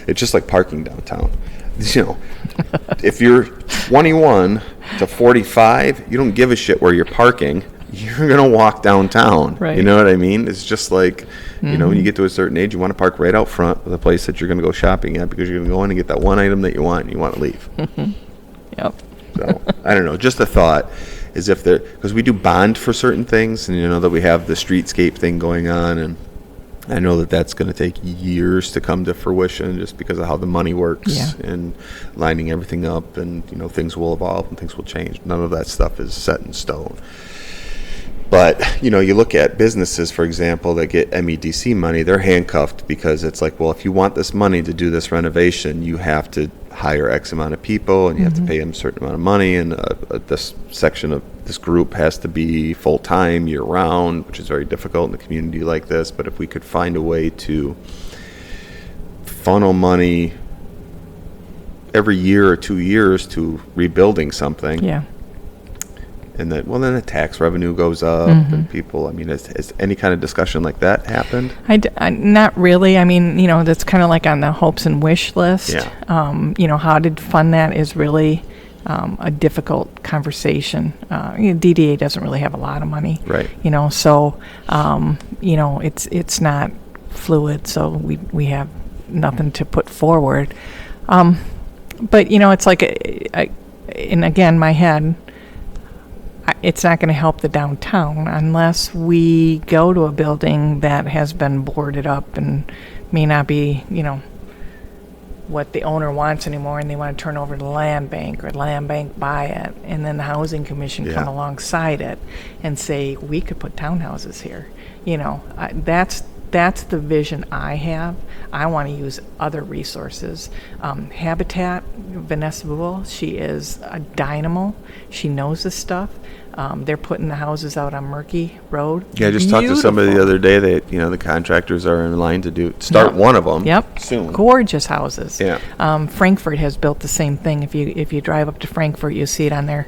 It's just like parking downtown. If you're 21 to 45, you don't give a shit where you're parking. You're going to walk downtown. Right. You know what I mean? It's just like, when you get to a certain age, you want to park right out front of the place that you're going to go shopping at, because you're going to go in and get that one item that you want and you want to leave. Yep. So, I don't know. Just a thought is if there, because we do bond for certain things, and that we have the streetscape thing going on, and I know that that's going to take years to come to fruition just because of how the money works and lining everything up, and, things will evolve and things will change. None of that stuff is set in stone. But, you look at businesses, for example, that get MEDC money, they're handcuffed because it's like, well, if you want this money to do this renovation, you have to hire X amount of people and you have to pay them a certain amount of money. And this section of this group has to be full-time, year-round, which is very difficult in a community like this. But if we could find a way to funnel money every year or 2 years to rebuilding something. Yeah. And then the tax revenue goes up, and people, has any kind of discussion like that happened? Not really. That's kind of like on the hopes and wish list. Yeah. How to fund that is really a difficult conversation. DDA doesn't really have a lot of money. Right. So, it's not fluid, so we have nothing to put forward. But, it's like, and again, my head, it's not going to help the downtown unless we go to a building that has been boarded up and may not be, what the owner wants anymore, and they want to turn over to the land bank, or the land bank buy it, and then the housing commission come alongside it and say, we could put townhouses here. That's the vision I have. I want to use other resources. Habitat, Vanessa Buell, she is a dynamo. She knows this stuff. They're putting the houses out on Murky Road. Yeah, I just talked to somebody the other day that, the contractors are in line to start one of them soon. Gorgeous houses. Yeah. Frankfurt has built the same thing. If you drive up to Frankfurt, you see it on their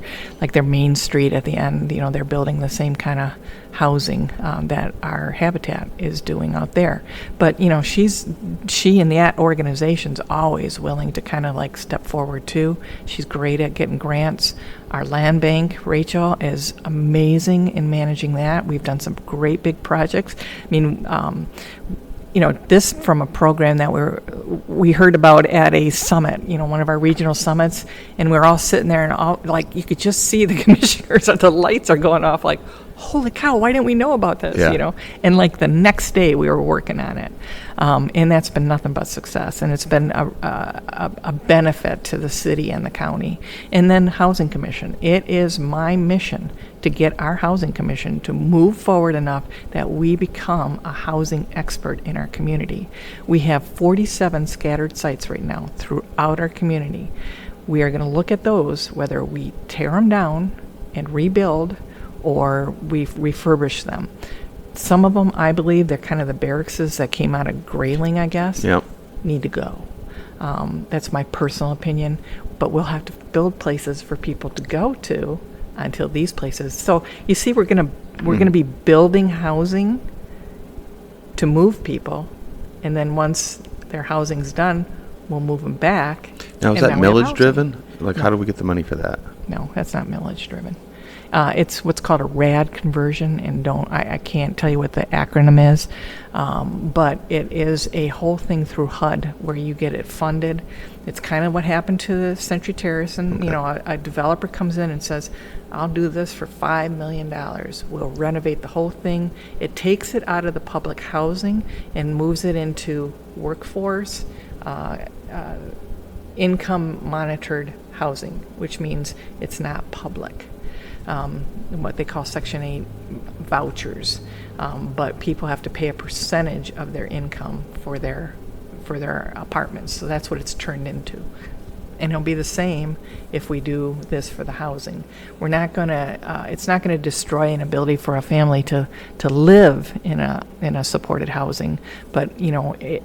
main street at the end. They're building the same kind of housing that our Habitat is doing out there. But, she and that organization's always willing to kind of step forward too. She's great at getting grants. Our land bank, Rachel, is amazing in managing that. We've done some great big projects. I mean, this from a program that we heard about at a summit, one of our regional summits, and we're all sitting there and you could just see the commissioners, the lights are going off holy cow, why didn't we know about this? And the next day we were working on it. And that's been nothing but success, and it's been a benefit to the city and the county. And then Housing Commission. It is my mission to get our Housing Commission to move forward enough that we become a housing expert in our community. We have 47 scattered sites right now throughout our community. We are going to look at those, whether we tear them down and rebuild or we refurbish them. Some of them, I believe, they're kind of the barracks that came out of Grayling, I guess, need to go. That's my personal opinion, but we'll have to build places for people to go to until these places. So you see, we're gonna be building housing to move people, and then once their housing's done, we'll move them back. Now, is that millage driven? How do we get the money for that? No, that's not millage driven. It's what's called a RAD conversion, and I can't tell you what the acronym is, but it is a whole thing through HUD where you get it funded. It's kind of what happened to the Century Terrace, and a developer comes in and says, I'll do this for $5 million. We'll renovate the whole thing. It takes it out of the public housing and moves it into workforce, income monitored housing, which means it's not public. What they call Section 8 vouchers, but people have to pay a percentage of their income for their apartments. So that's what it's turned into, and it'll be the same if we do this for the housing. We're not gonna. It's not going to destroy an ability for a family to live in a supported housing, but the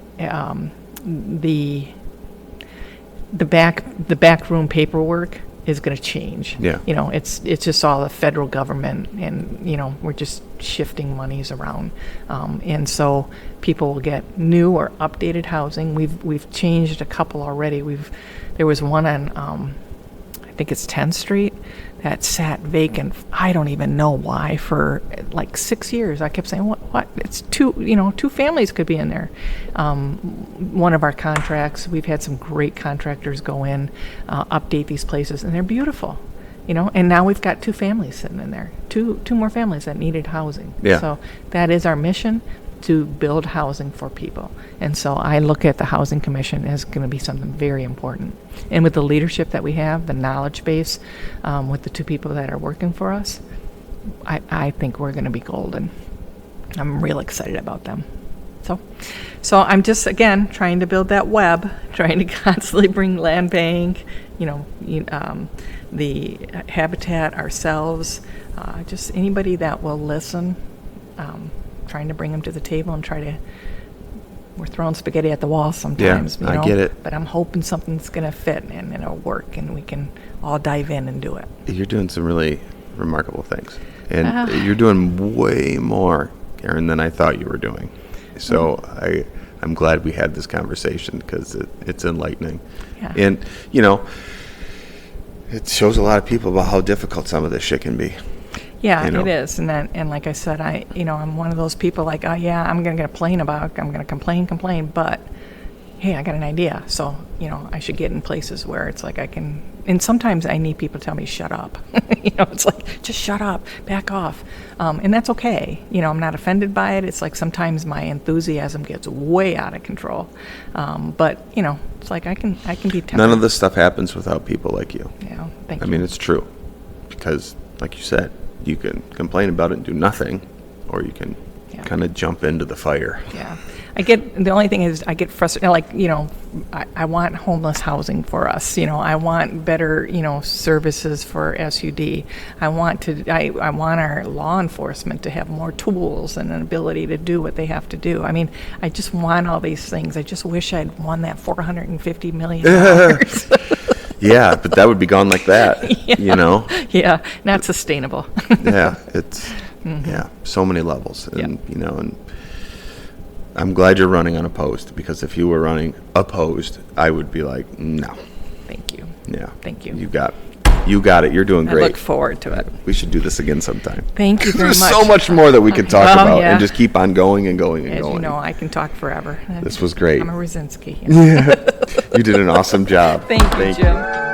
back room paperwork is going to change. It's just all the federal government, and we're just shifting monies around, and so people will get new or updated housing. We've changed a couple already. There was one on I think it's 10th Street that sat vacant. I don't even know why, for 6 years. I kept saying, what? It's two families could be in there. One of our contracts, we've had some great contractors go in, update these places, and they're beautiful. And now we've got two families sitting in there, two more families that needed housing. So that is our mission, to build housing for people. And so I look at the Housing Commission as going to be something very important. And with the leadership that we have, the knowledge base, with the two people that are working for us, I think we're going to be golden. I'm real excited about them. So I'm just, again, trying to build that web, trying to constantly bring land bank, the Habitat, ourselves, just anybody that will listen, trying to bring them to the table and we're throwing spaghetti at the wall sometimes. I get it. But I'm hoping something's going to fit and it'll work and we can all dive in and do it. You're doing some really remarkable things. And you're doing way more, Karen, than I thought you were doing. So I'm glad we had this conversation because it's enlightening. Yeah. And, it shows a lot of people about how difficult some of this shit can be. Yeah, it is. And like I said, I'm one of those people I'm going to complain, but hey, I got an idea. So, I should get in places where it's like I can, and sometimes I need people to tell me, shut up. It's like, just shut up, back off. And that's okay. I'm not offended by it. It's like sometimes my enthusiasm gets way out of control. But, it's like I can be tempered. None of this stuff happens without people like you. Yeah, thank you. I mean, it's true. Because, like you said, you can complain about it and do nothing, or you can kind of jump into the fire. Yeah. The only thing is I get frustrated, like, I want homeless housing for us. I want better, services for SUD. I want our law enforcement to have more tools and an ability to do what they have to do. I mean, I just want all these things. I just wish I'd won that $450 million. Yeah, but that would be gone like that, Yeah, not sustainable. Yeah, it's, so many levels. And, and I'm glad you're running unopposed, because if you were running opposed, I would be like, no. Thank you. Yeah. Thank you. You got it. You're doing great. I look forward to it. We should do this again sometime. Thank you very much. There's so much more that we could talk about and just keep on going and going and As going. you know, I can talk forever. This was great. I'm a Rosinski. Yeah. You did an awesome job. Thank you, Jim.